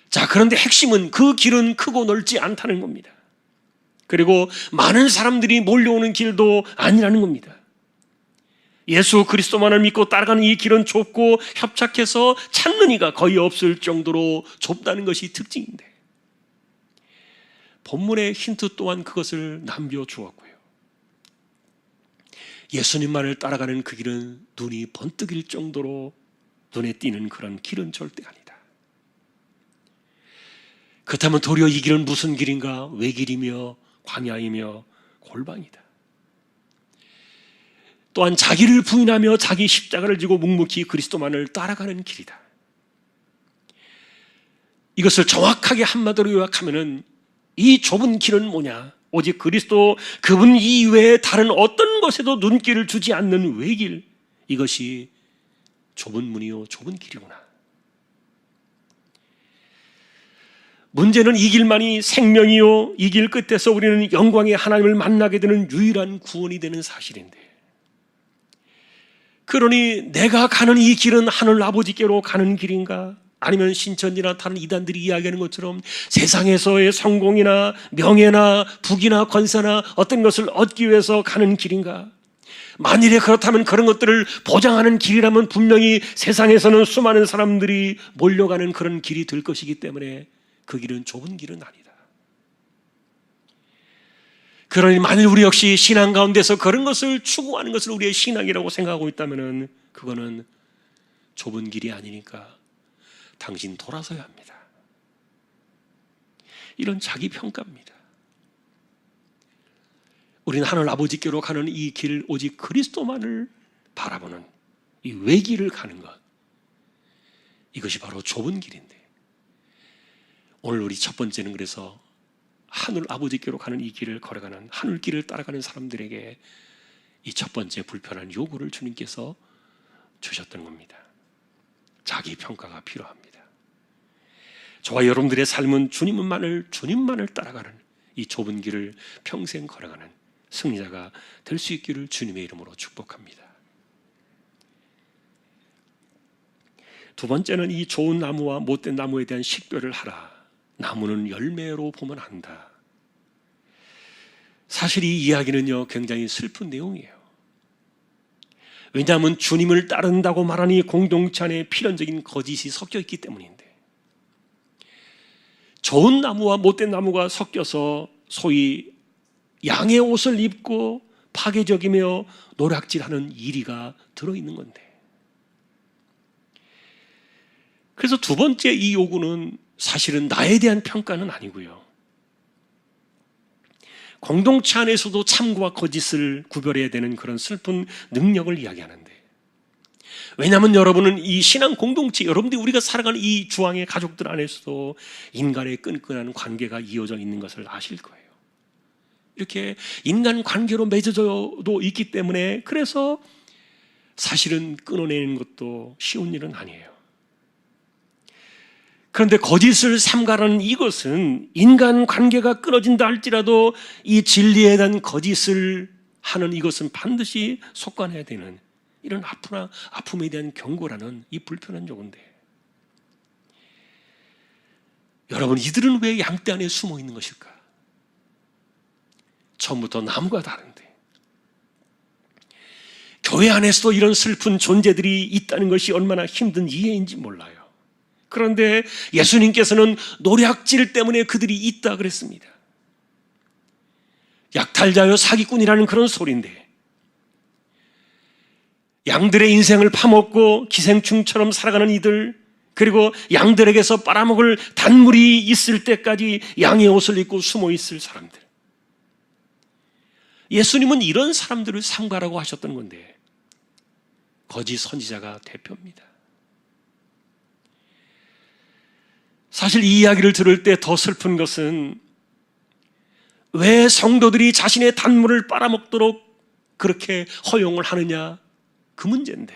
자, 그런데 핵심은 그 길은 크고 넓지 않다는 겁니다. 그리고 많은 사람들이 몰려오는 길도 아니라는 겁니다. 예수 그리스도만을 믿고 따라가는 이 길은 좁고 협착해서 찾는 이가 거의 없을 정도로 좁다는 것이 특징인데, 본문의 힌트 또한 그것을 남겨주었고요. 예수님만을 따라가는 그 길은 눈이 번뜩일 정도로 눈에 띄는 그런 길은 절대 아니다. 그렇다면 도리어 이 길은 무슨 길인가? 외길이며 광야이며 골방이다. 또한 자기를 부인하며 자기 십자가를 지고 묵묵히 그리스도만을 따라가는 길이다. 이것을 정확하게 한마디로 요약하면은 이 좁은 길은 뭐냐? 오직 그리스도 그분 이외에 다른 어떤 것에도 눈길을 주지 않는 외길, 이것이 좁은 문이요 좁은 길이구나. 문제는 이 길만이 생명이요, 이 길 끝에서 우리는 영광의 하나님을 만나게 되는 유일한 구원이 되는 사실인데, 그러니 내가 가는 이 길은 하늘 아버지께로 가는 길인가? 아니면 신천지나 다른 이단들이 이야기하는 것처럼 세상에서의 성공이나 명예나 부귀나 권세나 어떤 것을 얻기 위해서 가는 길인가? 만일에 그렇다면 그런 것들을 보장하는 길이라면 분명히 세상에서는 수많은 사람들이 몰려가는 그런 길이 될 것이기 때문에 그 길은 좁은 길은 아니다. 그러니 만일 우리 역시 신앙 가운데서 그런 것을 추구하는 것을 우리의 신앙이라고 생각하고 있다면 그거는 좁은 길이 아니니까 당신 돌아서야 합니다. 이런 자기 평가입니다. 우리는 하늘 아버지께로 가는 이 길, 오직 그리스도만을 바라보는 이 외길을 가는 것, 이것이 바로 좁은 길인데, 오늘 우리 첫 번째는 그래서 하늘 아버지께로 가는 이 길을 걸어가는, 하늘길을 따라가는 사람들에게 이 첫 번째 불편한 요구를 주님께서 주셨던 겁니다. 자기 평가가 필요합니다. 저와 여러분들의 삶은 주님만을 따라가는 이 좁은 길을 평생 걸어가는 승리자가 될 수 있기를 주님의 이름으로 축복합니다. 두 번째는 이 좋은 나무와 못된 나무에 대한 식별을 하라. 나무는 열매로 보면 안다. 사실 이 이야기는요 굉장히 슬픈 내용이에요. 왜냐하면 주님을 따른다고 말하니 공동체 안에 필연적인 거짓이 섞여 있기 때문인데, 좋은 나무와 못된 나무가 섞여서 소위 양의 옷을 입고 파괴적이며 노략질하는 이리가 들어있는 건데, 그래서 두 번째 이 요구는 사실은 나에 대한 평가는 아니고요, 공동체 안에서도 참과 거짓을 구별해야 되는 그런 슬픈 능력을 이야기하는데, 왜냐하면 여러분은 이 신앙 공동체, 여러분들이 우리가 살아가는 이 주왕의 가족들 안에서도 인간의 끈끈한 관계가 이어져 있는 것을 아실 거예요. 이렇게 인간관계로 맺어져도 있기 때문에 그래서 사실은 끊어내는 것도 쉬운 일은 아니에요. 그런데 거짓을 삼가라는 이것은 인간관계가 끊어진다 할지라도 이 진리에 대한 거짓을 하는 이것은 반드시 속관해야 되는 이런 아픔에 대한 경고라는 이 불편한 요건데, 여러분, 이들은 왜 양떼 안에 숨어 있는 것일까? 처음부터 남과 다른데 교회 안에서도 이런 슬픈 존재들이 있다는 것이 얼마나 힘든 이해인지 몰라요. 그런데 예수님께서는 노략질 때문에 그들이 있다 그랬습니다. 약탈자요 사기꾼이라는 그런 소리인데, 양들의 인생을 파먹고 기생충처럼 살아가는 이들, 그리고 양들에게서 빨아먹을 단물이 있을 때까지 양의 옷을 입고 숨어 있을 사람들, 예수님은 이런 사람들을 삼가라고 하셨던 건데 거짓 선지자가 대표입니다. 사실 이 이야기를 들을 때 더 슬픈 것은 왜 성도들이 자신의 단물을 빨아먹도록 그렇게 허용을 하느냐, 그 문제인데,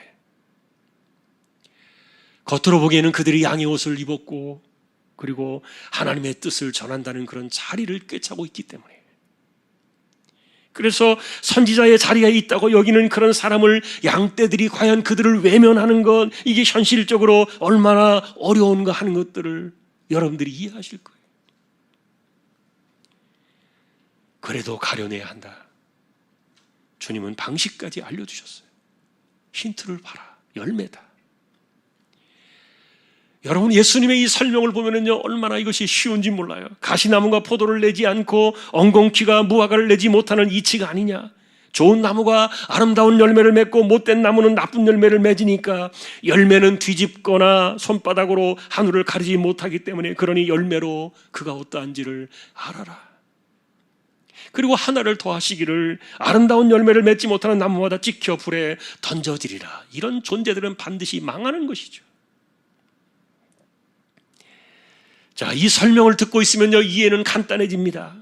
겉으로 보기에는 그들이 양의 옷을 입었고 그리고 하나님의 뜻을 전한다는 그런 자리를 꿰차고 있기 때문에, 그래서 선지자의 자리에 있다고 여기는 그런 사람을 양떼들이 과연 그들을 외면하는 것, 이게 현실적으로 얼마나 어려운가 하는 것들을 여러분들이 이해하실 거예요. 그래도 가려내야 한다. 주님은 방식까지 알려주셨어요. 힌트를 봐라. 열매다. 여러분, 예수님의 이 설명을 보면은요, 얼마나 이것이 쉬운지 몰라요. 가시나무가 포도를 내지 않고 엉겅퀴가 무화과를 내지 못하는 이치가 아니냐. 좋은 나무가 아름다운 열매를 맺고 못된 나무는 나쁜 열매를 맺으니까 열매는 뒤집거나 손바닥으로 하늘을 가리지 못하기 때문에 그러니 열매로 그가 어떠한지를 알아라. 그리고 하나를 더하시기를 아름다운 열매를 맺지 못하는 나무마다 찍혀 불에 던져지리라. 이런 존재들은 반드시 망하는 것이죠. 자, 이 설명을 듣고 있으면요, 이해는 간단해집니다.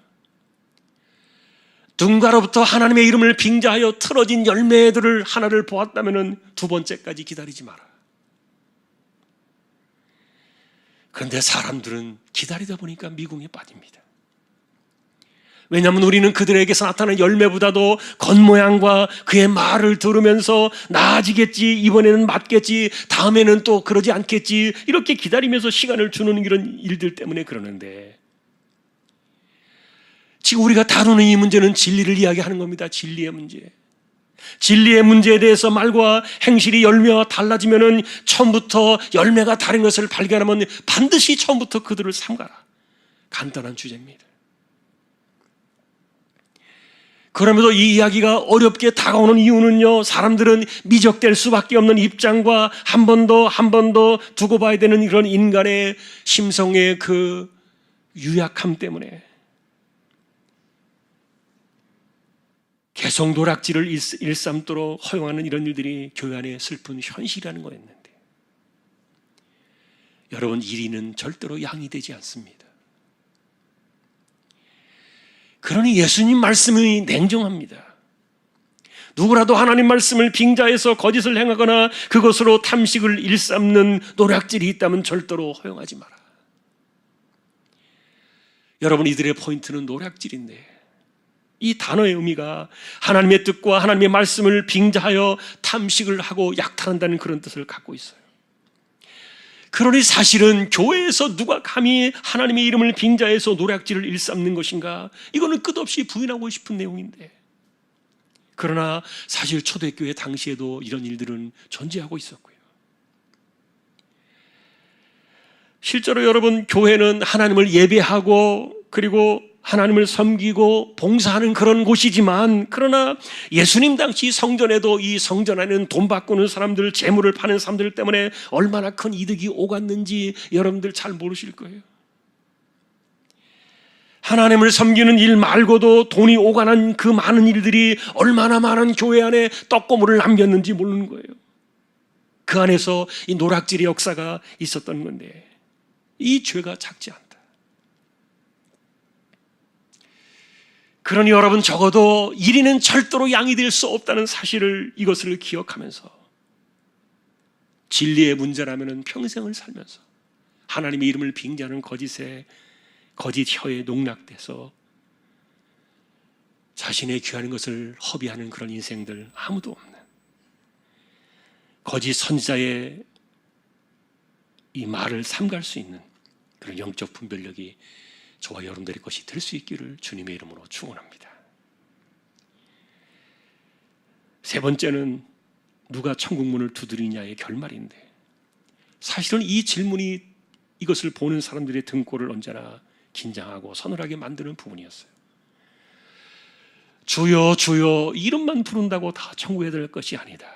누군가로부터 하나님의 이름을 빙자하여 틀어진 열매들을 하나를 보았다면 두 번째까지 기다리지 마라. 그런데 사람들은 기다리다 보니까 미궁에 빠집니다. 왜냐하면 우리는 그들에게서 나타나는 열매보다도 겉모양과 그의 말을 들으면서 나아지겠지, 이번에는 맞겠지, 다음에는 또 그러지 않겠지, 이렇게 기다리면서 시간을 주는 이런 일들 때문에 그러는데, 지금 우리가 다루는 이 문제는 진리를 이야기하는 겁니다. 진리의 문제. 진리의 문제에 대해서 말과 행실이 열매와 달라지면은 처음부터 열매가 다른 것을 발견하면 반드시 처음부터 그들을 삼가라. 간단한 주제입니다. 그럼에도 이 이야기가 어렵게 다가오는 이유는요, 사람들은 미적될 수밖에 없는 입장과 한 번 더 두고 봐야 되는 그런 인간의 심성의 그 유약함 때문에 계속 노략질을 일삼도록 허용하는 이런 일들이 교회 안에 슬픈 현실이라는 거였는데, 여러분, 이리는 절대로 양이 되지 않습니다. 그러니 예수님 말씀이 냉정합니다. 누구라도 하나님 말씀을 빙자해서 거짓을 행하거나 그것으로 탐식을 일삼는 노략질이 있다면 절대로 허용하지 마라. 여러분, 이들의 포인트는 노략질인데, 이 단어의 의미가 하나님의 뜻과 하나님의 말씀을 빙자하여 탐식을 하고 약탈한다는 그런 뜻을 갖고 있어요. 그러니 사실은 교회에서 누가 감히 하나님의 이름을 빙자해서 노략질을 일삼는 것인가, 이거는 끝없이 부인하고 싶은 내용인데, 그러나 사실 초대교회 당시에도 이런 일들은 존재하고 있었고요. 실제로 여러분, 교회는 하나님을 예배하고 그리고 하나님을 섬기고 봉사하는 그런 곳이지만, 그러나 예수님 당시 성전에도 이 성전 안에는 돈 바꾸는 사람들, 재물을 파는 사람들 때문에 얼마나 큰 이득이 오갔는지 여러분들 잘 모르실 거예요. 하나님을 섬기는 일 말고도 돈이 오가는 그 많은 일들이 얼마나 많은 교회 안에 떡고물을 남겼는지 모르는 거예요. 그 안에서 이 노략질의 역사가 있었던 건데, 이 죄가 작지 않다. 그러니 여러분 적어도 1인은 절대로 양이 될 수 없다는 사실을 이것을 기억하면서 진리의 문제라면 평생을 살면서 하나님의 이름을 빙자하는 거짓 혀에 농락돼서 자신의 귀한 것을 허비하는 그런 인생들 아무도 없는 거짓 선지자의 이 말을 삼갈 수 있는 그런 영적 분별력이 저와 여러분들의 것이 될 수 있기를 주님의 이름으로 축원합니다. 세 번째는 누가 천국문을 두드리냐의 결말인데, 사실은 이 질문이 이것을 보는 사람들의 등골을 언제나 긴장하고 서늘하게 만드는 부분이었어요. 주여 주여 이름만 부른다고 다 천국에 들어갈 것이 아니다.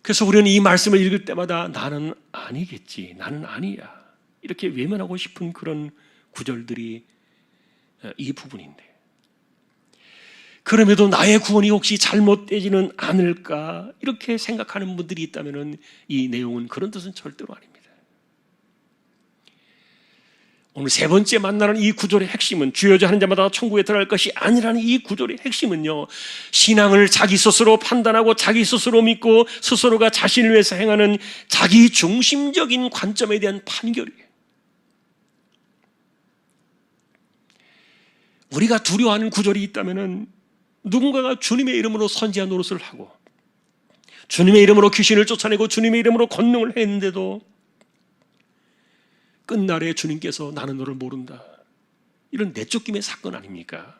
그래서 우리는 이 말씀을 읽을 때마다 나는 아니겠지, 나는 아니야, 이렇게 외면하고 싶은 그런 구절들이 이 부분인데, 그럼에도 나의 구원이 혹시 잘못되지는 않을까 이렇게 생각하는 분들이 있다면 이 내용은 그런 뜻은 절대로 아닙니다. 오늘 세 번째 만나는 이 구절의 핵심은 주여 하는 자마다 천국에 들어갈 것이 아니라는 이 구절의 핵심은요, 신앙을 자기 스스로 판단하고 자기 스스로 믿고 스스로가 자신을 위해서 행하는 자기 중심적인 관점에 대한 판결이에요. 우리가 두려워하는 구절이 있다면 누군가가 주님의 이름으로 선지자 노릇을 하고 주님의 이름으로 귀신을 쫓아내고 주님의 이름으로 권능을 했는데도 끝날에 주님께서 나는 너를 모른다, 이런 내쫓김의 사건 아닙니까?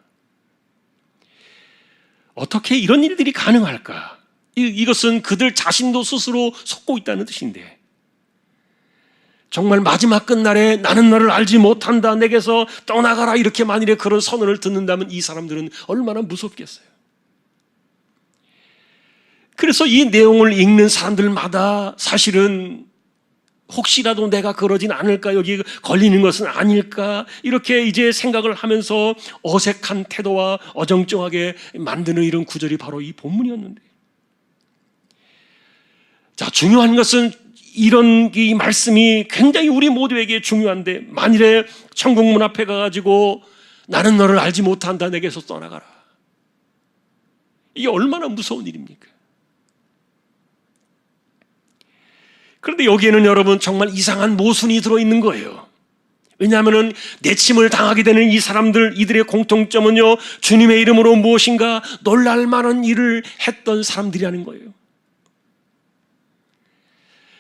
어떻게 이런 일들이 가능할까? 이것은 그들 자신도 스스로 속고 있다는 뜻인데, 정말 마지막 끝날에 나는 너를 알지 못한다, 내게서 떠나가라, 이렇게 만일에 그런 선언을 듣는다면 이 사람들은 얼마나 무섭겠어요. 그래서 이 내용을 읽는 사람들마다 사실은 혹시라도 내가 그러진 않을까, 여기 걸리는 것은 아닐까, 이렇게 이제 생각을 하면서 어색한 태도와 어정쩡하게 만드는 이런 구절이 바로 이 본문이었는데, 자, 중요한 것은 이런 이 말씀이 굉장히 우리 모두에게 중요한데, 만일에 천국문 앞에 가가지고 나는 너를 알지 못한다, 내게서 떠나가라, 이게 얼마나 무서운 일입니까? 그런데 여기에는 여러분 정말 이상한 모순이 들어있는 거예요. 왜냐하면 내침을 당하게 되는 이 사람들, 이들의 공통점은요, 주님의 이름으로 무엇인가 놀랄 만한 일을 했던 사람들이라는 거예요.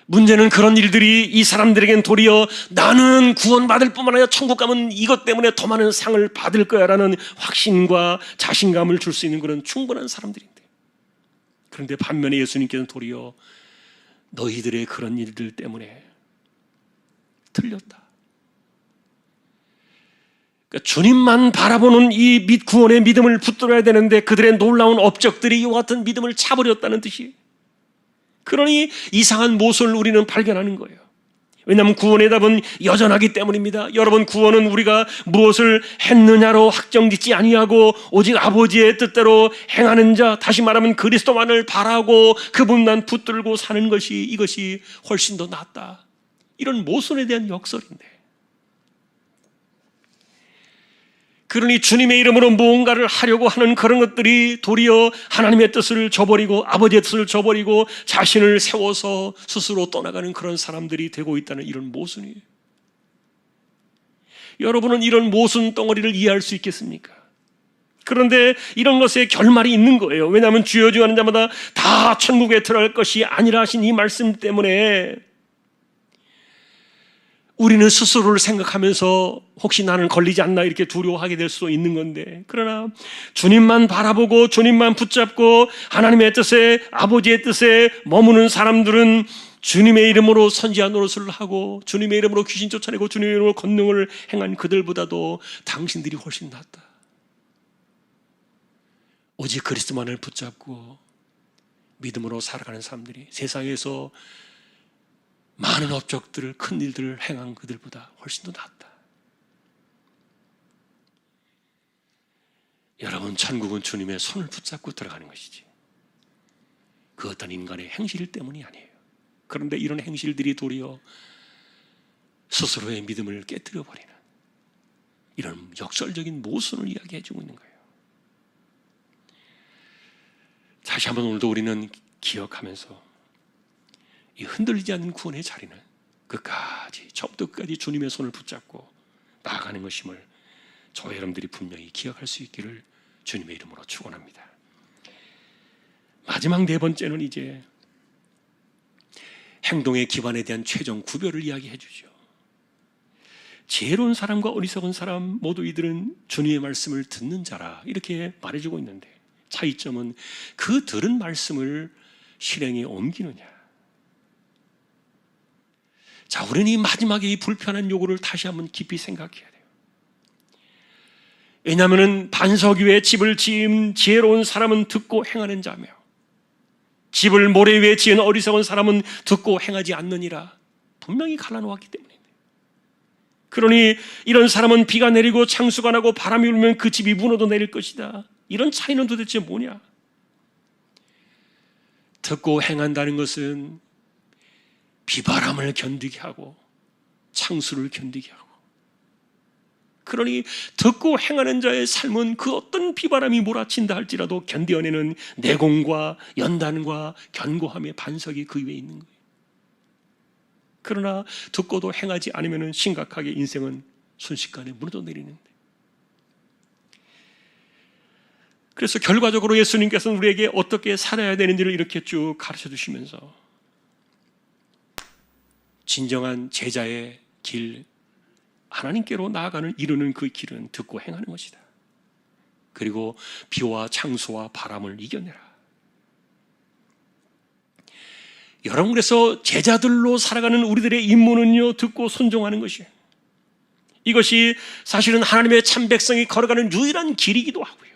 문제는 그런 일들이 이 사람들에겐 도리어 나는 구원받을 뿐만 아니라 천국 가면 이것 때문에 더 많은 상을 받을 거야 라는 확신과 자신감을 줄 수 있는 그런 충분한 사람들인데, 그런데 반면에 예수님께서는 도리어 너희들의 그런 일들 때문에 틀렸다. 그러니까 주님만 바라보는 이 구원의 믿음을 붙들어야 되는데 그들의 놀라운 업적들이 이와 같은 믿음을 차버렸다는 뜻이에요. 그러니 이상한 모순을 우리는 발견하는 거예요. 왜냐하면 구원의 답은 여전하기 때문입니다. 여러분, 구원은 우리가 무엇을 했느냐로 확정짓지 아니하고 오직 아버지의 뜻대로 행하는 자, 다시 말하면 그리스도만을 바라고 그분만 붙들고 사는 것이, 이것이 훨씬 더 낫다, 이런 모순에 대한 역설인데, 그러니 주님의 이름으로 무언가를 하려고 하는 그런 것들이 도리어 하나님의 뜻을 저버리고 아버지의 뜻을 저버리고 자신을 세워서 스스로 떠나가는 그런 사람들이 되고 있다는 이런 모순이에요. 여러분은 이런 모순 덩어리를 이해할 수 있겠습니까? 그런데 이런 것에 결말이 있는 거예요. 왜냐하면 주여 주여 하는 자마다 다 천국에 들어갈 것이 아니라 하신 이 말씀 때문에 우리는 스스로를 생각하면서 혹시 나는 걸리지 않나 이렇게 두려워하게 될 수도 있는 건데, 그러나 주님만 바라보고 주님만 붙잡고 하나님의 뜻에, 아버지의 뜻에 머무는 사람들은 주님의 이름으로 선지자 노릇을 하고 주님의 이름으로 귀신 쫓아내고 주님의 이름으로 권능을 행한 그들보다도 당신들이 훨씬 낫다. 오직 그리스도만을 붙잡고 믿음으로 살아가는 사람들이 세상에서 많은 업적들을, 큰 일들을 행한 그들보다 훨씬 더 낫다. 여러분, 천국은 주님의 손을 붙잡고 들어가는 것이지 그 어떤 인간의 행실 때문이 아니에요. 그런데 이런 행실들이 도리어 스스로의 믿음을 깨뜨려버리는, 이런 역설적인 모순을 이야기해 주고 있는 거예요. 다시 한번 오늘도 우리는 기억하면서 이 흔들리지 않는 구원의 자리는 끝까지, 처음부터 끝까지 주님의 손을 붙잡고 나아가는 것임을 저와 여러분들이 분명히 기억할 수 있기를 주님의 이름으로 축원합니다. 마지막 네 번째는 이제 행동의 기반에 대한 최종 구별을 이야기해 주죠. 지혜로운 사람과 어리석은 사람 모두 이들은 주님의 말씀을 듣는 자라 이렇게 말해주고 있는데, 차이점은 그 들은 말씀을 실행에 옮기느냐. 자, 우리는 이 마지막에 이 불편한 요구를 다시 한번 깊이 생각해야 돼요. 왜냐하면 반석 위에 집을 지은 지혜로운 사람은 듣고 행하는 자며 집을 모래 위에 지은 어리석은 사람은 듣고 행하지 않느니라 분명히 갈라놓았기 때문입니다. 그러니 이런 사람은 비가 내리고 창수가 나고 바람이 불면 그 집이 무너져 내릴 것이다. 이런 차이는 도대체 뭐냐? 듣고 행한다는 것은 비바람을 견디게 하고 창수를 견디게 하고, 그러니 듣고 행하는 자의 삶은 그 어떤 비바람이 몰아친다 할지라도 견뎌내는 내공과 연단과 견고함의 반석이 그 위에 있는 거예요. 그러나 듣고도 행하지 않으면 심각하게 인생은 순식간에 무너져 내리는데, 그래서 결과적으로 예수님께서는 우리에게 어떻게 살아야 되는지를 이렇게 쭉 가르쳐 주시면서 진정한 제자의 길, 하나님께로 나아가는 이루는 그 길은 듣고 행하는 것이다. 그리고 비와 창수와 바람을 이겨내라. 여러분, 그래서 제자들로 살아가는 우리들의 임무는요, 듣고 순종하는 것이에요. 이것이 사실은 하나님의 참 백성이 걸어가는 유일한 길이기도 하고요.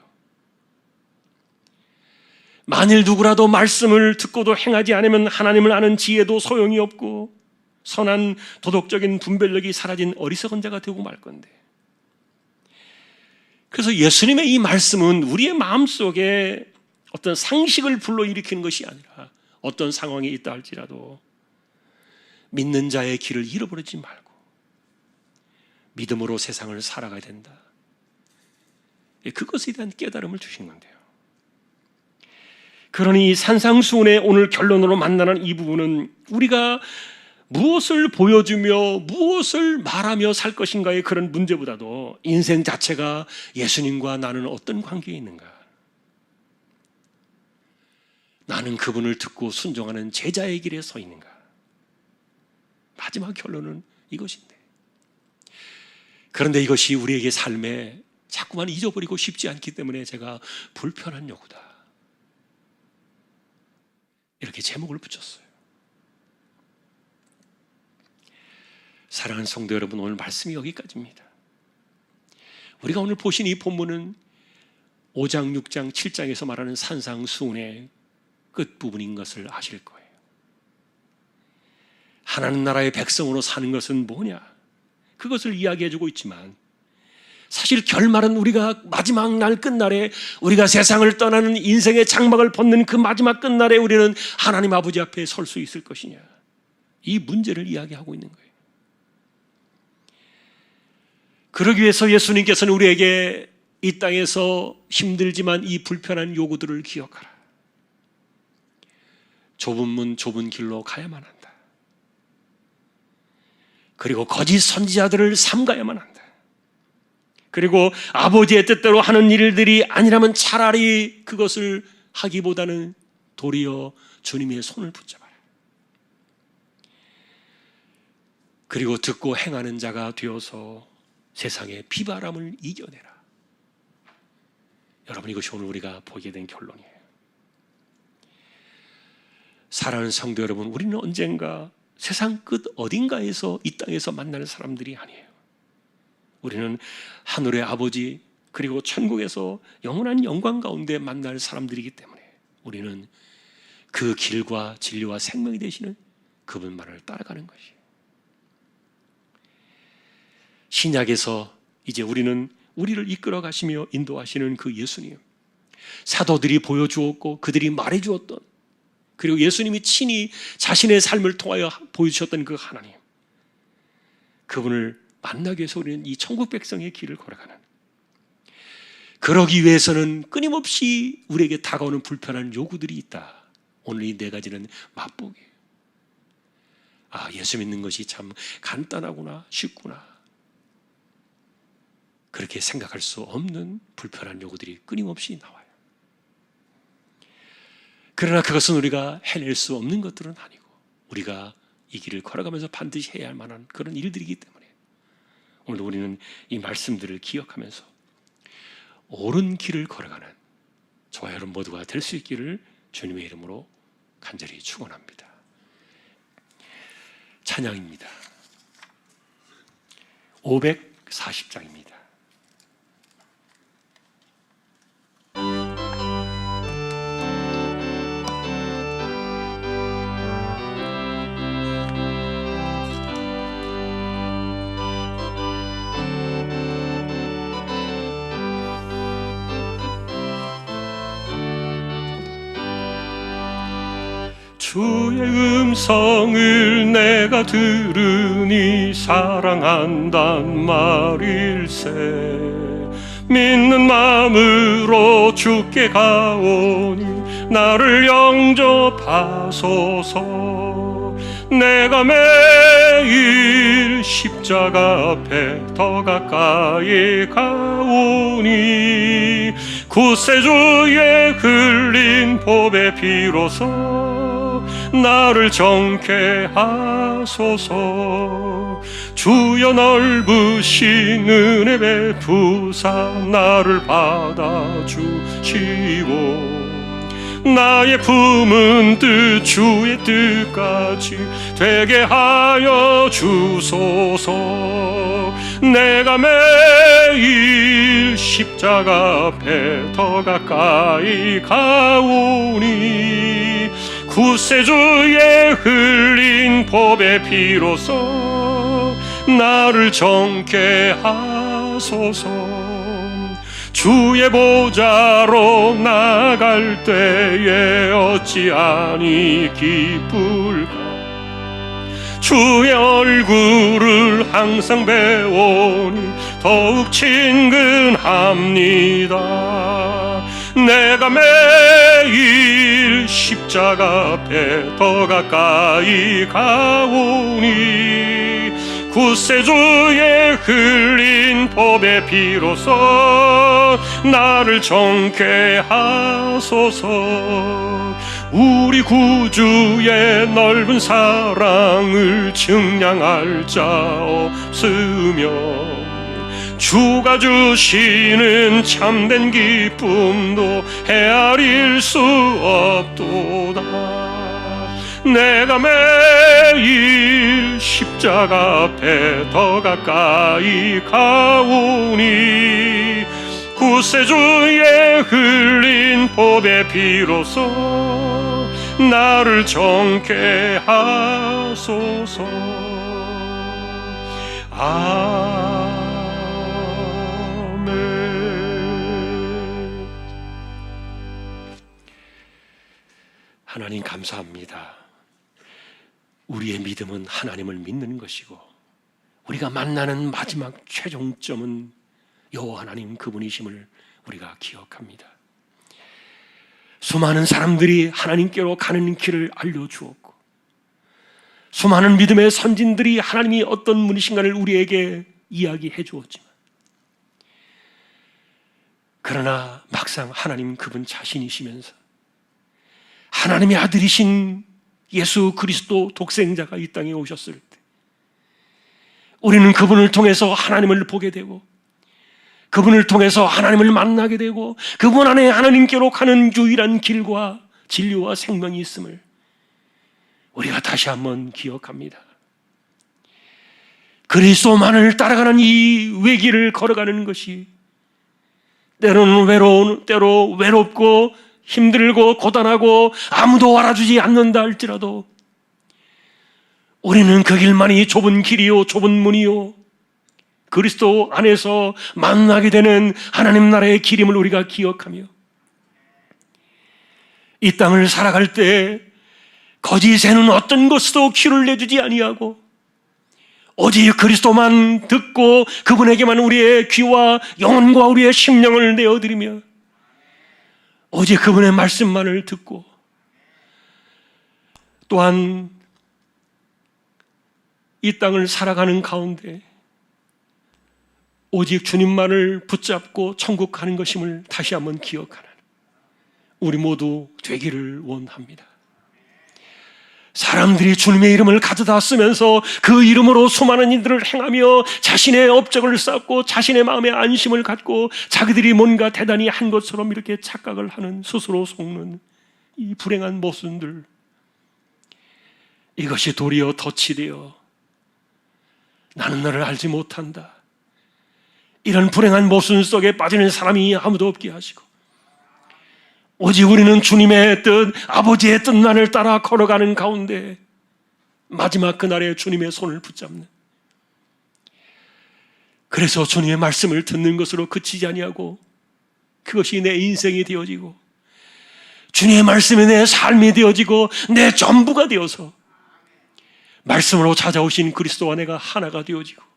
만일 누구라도 말씀을 듣고도 행하지 않으면 하나님을 아는 지혜도 소용이 없고 선한 도덕적인 분별력이 사라진 어리석은 자가 되고 말 건데, 그래서 예수님의 이 말씀은 우리의 마음속에 어떤 상식을 불러일으키는 것이 아니라 어떤 상황이 있다 할지라도 믿는 자의 길을 잃어버리지 말고 믿음으로 세상을 살아가야 된다. 그것에 대한 깨달음을 주신 건데요. 그러니 산상수훈의 오늘 결론으로 만나는 이 부분은 우리가 무엇을 보여주며 무엇을 말하며 살 것인가의 그런 문제보다도 인생 자체가 예수님과 나는 어떤 관계에 있는가, 나는 그분을 듣고 순종하는 제자의 길에 서 있는가, 마지막 결론은 이것인데, 그런데 이것이 우리에게 삶에 자꾸만 잊어버리고 싶지 않기 때문에 제가 불편한 요구다 이렇게 제목을 붙였어요. 사랑하는 성도 여러분, 오늘 말씀이 여기까지입니다. 우리가 오늘 보신 이 본문은 5장, 6장, 7장에서 말하는 산상수훈의 끝부분인 것을 아실 거예요. 하나님 나라의 백성으로 사는 것은 뭐냐? 그것을 이야기해주고 있지만 사실 결말은 우리가 마지막 날 끝날에 우리가 세상을 떠나는 인생의 장막을 벗는 그 마지막 끝날에 우리는 하나님 아버지 앞에 설 수 있을 것이냐, 이 문제를 이야기하고 있는 거예요. 그러기 위해서 예수님께서는 우리에게 이 땅에서 힘들지만 이 불편한 요구들을 기억하라. 좁은 문 좁은 길로 가야만 한다. 그리고 거짓 선지자들을 삼가야만 한다. 그리고 아버지의 뜻대로 하는 일들이 아니라면 차라리 그것을 하기보다는 도리어 주님의 손을 붙잡아라. 그리고 듣고 행하는 자가 되어서 세상의 비바람을 이겨내라. 여러분, 이것이 오늘 우리가 보게 된 결론이에요. 사랑하는 성도 여러분, 우리는 언젠가 세상 끝 어딘가에서 이 땅에서 만나는 사람들이 아니에요. 우리는 하늘의 아버지 그리고 천국에서 영원한 영광 가운데 만날 사람들이기 때문에 우리는 그 길과 진리와 생명이 되시는 그분만을 따라가는 것이에요. 신약에서 이제 우리는 우리를 이끌어 가시며 인도하시는 그 예수님, 사도들이 보여주었고 그들이 말해주었던, 그리고 예수님이 친히 자신의 삶을 통하여 보여주셨던 그 하나님, 그분을 만나기 위해서 우리는 이 천국 백성의 길을 걸어가는, 그러기 위해서는 끊임없이 우리에게 다가오는 불편한 요구들이 있다. 오늘 이 네 가지는 맛보기예요. 아, 예수 믿는 것이 참 간단하구나, 쉽구나, 그렇게 생각할 수 없는 불편한 요구들이 끊임없이 나와요. 그러나 그것은 우리가 해낼 수 없는 것들은 아니고 우리가 이 길을 걸어가면서 반드시 해야 할 만한 그런 일들이기 때문에 오늘도 우리는 이 말씀들을 기억하면서 옳은 길을 걸어가는 저와 여러분 모두가 될 수 있기를 주님의 이름으로 간절히 축원합니다. 찬양입니다. 540장입니다. 주의 음성을 내가 들으니 사랑한단 말일세. 믿는 마음으로 주께 가오니 나를 영접하소서. 내가 매일 십자가 앞에 더 가까이 가오니 구세주의 흘린 보배 피로서 나를 정케 하소서. 주여 넓으신 은혜 베푸사 나를 받아주시오. 나의 품은 뜻 주의 뜻까지 되게 하여 주소서. 내가 매일 십자가 앞에 더 가까이 가오니 구세주의 흘린 보배 피로서 나를 정케 하소서. 주의 보좌로 나갈 때에 어찌하니 기쁠까. 주의 얼굴을 항상 배우니 더욱 친근합니다. 내가 매일 십자가 앞에 더 가까이 가오니 구세주의 흘린 보배 피로서 나를 정케 하소서. 우리 구주의 넓은 사랑을 증량할 자 없으며 주가 주시는 참된 기쁨도 헤아릴 수 없도다. 내가 매일 십자가 앞에 더 가까이 가오니 구세주의 흘린 보배 피로서 나를 정케 하소서. 아멘. 하나님 감사합니다. 우리의 믿음은 하나님을 믿는 것이고 우리가 만나는 마지막 최종점은 여호와 하나님 그분이심을 우리가 기억합니다. 수많은 사람들이 하나님께로 가는 길을 알려주었고 수많은 믿음의 선진들이 하나님이 어떤 분이신가를 우리에게 이야기해 주었지만 그러나 막상 하나님 그분 자신이시면서 하나님의 아들이신 예수 그리스도 독생자가 이 땅에 오셨을 때 우리는 그분을 통해서 하나님을 보게 되고 그분을 통해서 하나님을 만나게 되고 그분 안에 하나님께로 가는 유일한 길과 진리와 생명이 있음을 우리가 다시 한번 기억합니다. 그리스도만을 따라가는 이 외길을 걸어가는 것이 때로는 때로 외롭고 힘들고 고단하고 아무도 알아주지 않는다 할지라도 우리는 그 길만이 좁은 길이요 좁은 문이요 그리스도 안에서 만나게 되는 하나님 나라의 길임을 우리가 기억하며 이 땅을 살아갈 때 거짓에는 어떤 것도 귀를 내주지 아니하고 오직 그리스도만 듣고 그분에게만 우리의 귀와 영혼과 우리의 심령을 내어드리며 오직 그분의 말씀만을 듣고 또한 이 땅을 살아가는 가운데 오직 주님만을 붙잡고 천국 가는 것임을 다시 한번 기억하는 우리 모두 되기를 원합니다. 사람들이 주님의 이름을 가져다 쓰면서 그 이름으로 수많은 일들을 행하며 자신의 업적을 쌓고 자신의 마음에 안심을 갖고 자기들이 뭔가 대단히 한 것처럼 이렇게 착각을 하는, 스스로 속는 이 불행한 모순들, 이것이 도리어 덫이 되어 나는 너를 알지 못한다, 이런 불행한 모순 속에 빠지는 사람이 아무도 없게 하시고 오직 우리는 주님의 뜻, 아버지의 뜻만을 따라 걸어가는 가운데 마지막 그날에 주님의 손을 붙잡는, 그래서 주님의 말씀을 듣는 것으로 그치지 아니하고 그것이 내 인생이 되어지고 주님의 말씀이 내 삶이 되어지고 내 전부가 되어서 말씀으로 찾아오신 그리스도와 내가 하나가 되어지고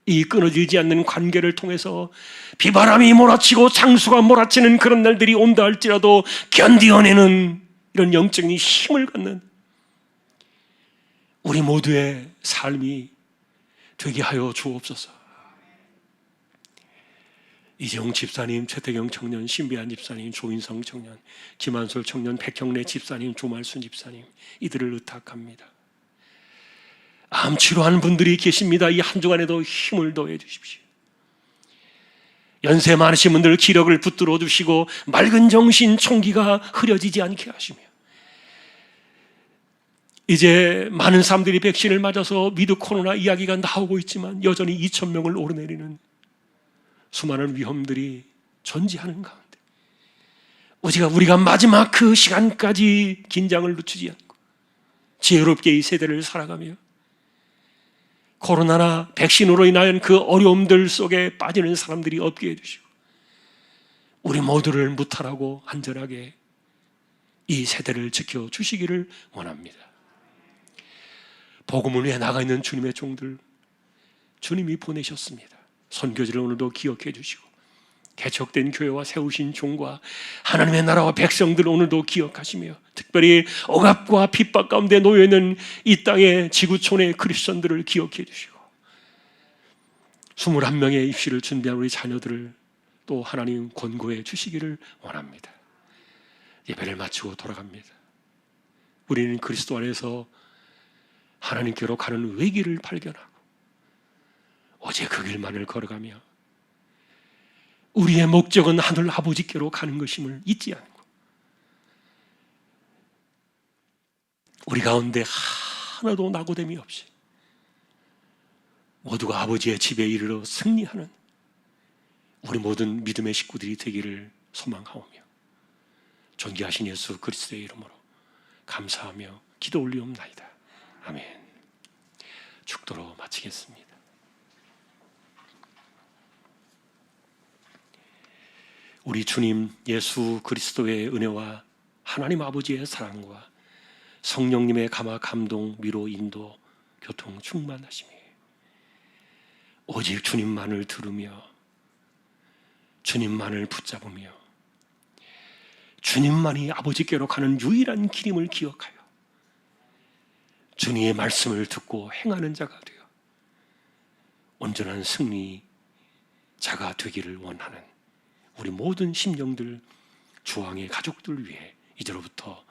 이 끊어지지 않는 관계를 통해서 비바람이 몰아치고 장수가 몰아치는 그런 날들이 온다 할지라도 견디어내는 이런 영적인 힘을 갖는 우리 모두의 삶이 되게 하여 주옵소서. 이재용 집사님, 최태경 청년, 신비한 집사님, 조인성 청년, 김한솔 청년, 백형래 집사님, 조말순 집사님, 이들을 의탁합니다. 암 치료하는 분들이 계십니다. 이 한 주간에도 힘을 더해 주십시오. 연세 많으신 분들 기력을 붙들어 주시고 맑은 정신, 총기가 흐려지지 않게 하시며 이제 많은 사람들이 백신을 맞아서 위드 코로나 이야기가 나오고 있지만 여전히 2,000명을 오르내리는 수많은 위험들이 존재하는 가운데 우리가 마지막 그 시간까지 긴장을 늦추지 않고 지혜롭게 이 세대를 살아가며 코로나나 백신으로 인한 그 어려움들 속에 빠지는 사람들이 없게 해주시고 우리 모두를 무탈하고 안전하게 이 세대를 지켜주시기를 원합니다. 복음을 위해 나가 있는 주님의 종들 주님이 보내셨습니다. 선교지를 오늘도 기억해 주시고 개척된 교회와 세우신 종과 하나님의 나라와 백성들 오늘도 기억하시며 특별히 억압과 핍박 가운데 놓여있는 이 땅의 지구촌의 크리스천들을 기억해 주시고 21명의 입시를 준비한 우리 자녀들을 또 하나님 권고해 주시기를 원합니다. 예배를 마치고 돌아갑니다. 우리는 그리스도 안에서 하나님께로 가는 외길을 발견하고 오직 그 길만을 걸어가며 우리의 목적은 하늘 아버지께로 가는 것임을 잊지 않고 우리 가운데 하나도 낙오됨이 없이 모두가 아버지의 집에 이르러 승리하는 우리 모든 믿음의 식구들이 되기를 소망하오며 존귀하신 예수 그리스도의 이름으로 감사하며 기도 올리옵나이다. 아멘. 축도로 마치겠습니다. 우리 주님 예수 그리스도의 은혜와 하나님 아버지의 사랑과 성령님의 감화, 감동, 위로, 인도, 교통 충만하심이 오직 주님만을 들으며 주님만을 붙잡으며 주님만이 아버지께로 가는 유일한 길임을 기억하여 주님의 말씀을 듣고 행하는 자가 되어 온전한 승리자가 되기를 원하는 우리 모든 심령들, 주왕의 가족들 위해 이제로부터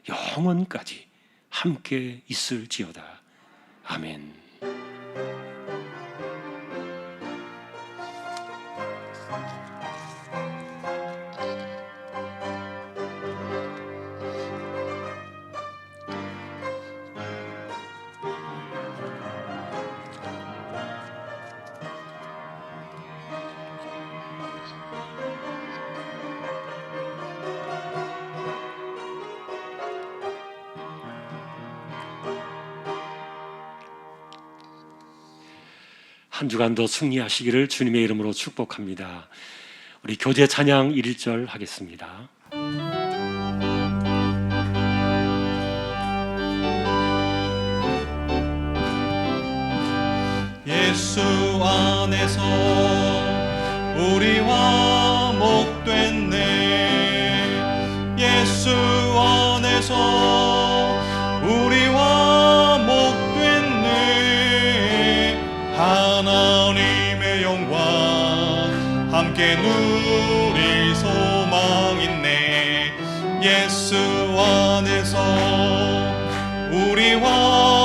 영원까지 함께 있을지어다. 아멘. 한 주간도 승리하시기를 주님의 이름으로 축복합니다. 우리 교제 찬양 1절 하겠습니다. 예수 안에서 우리와 목됐네. 예수 안에서 우리와 목됐네. 하나님의 영광 함께 누릴 소망 있네. 예수 안에서 우리와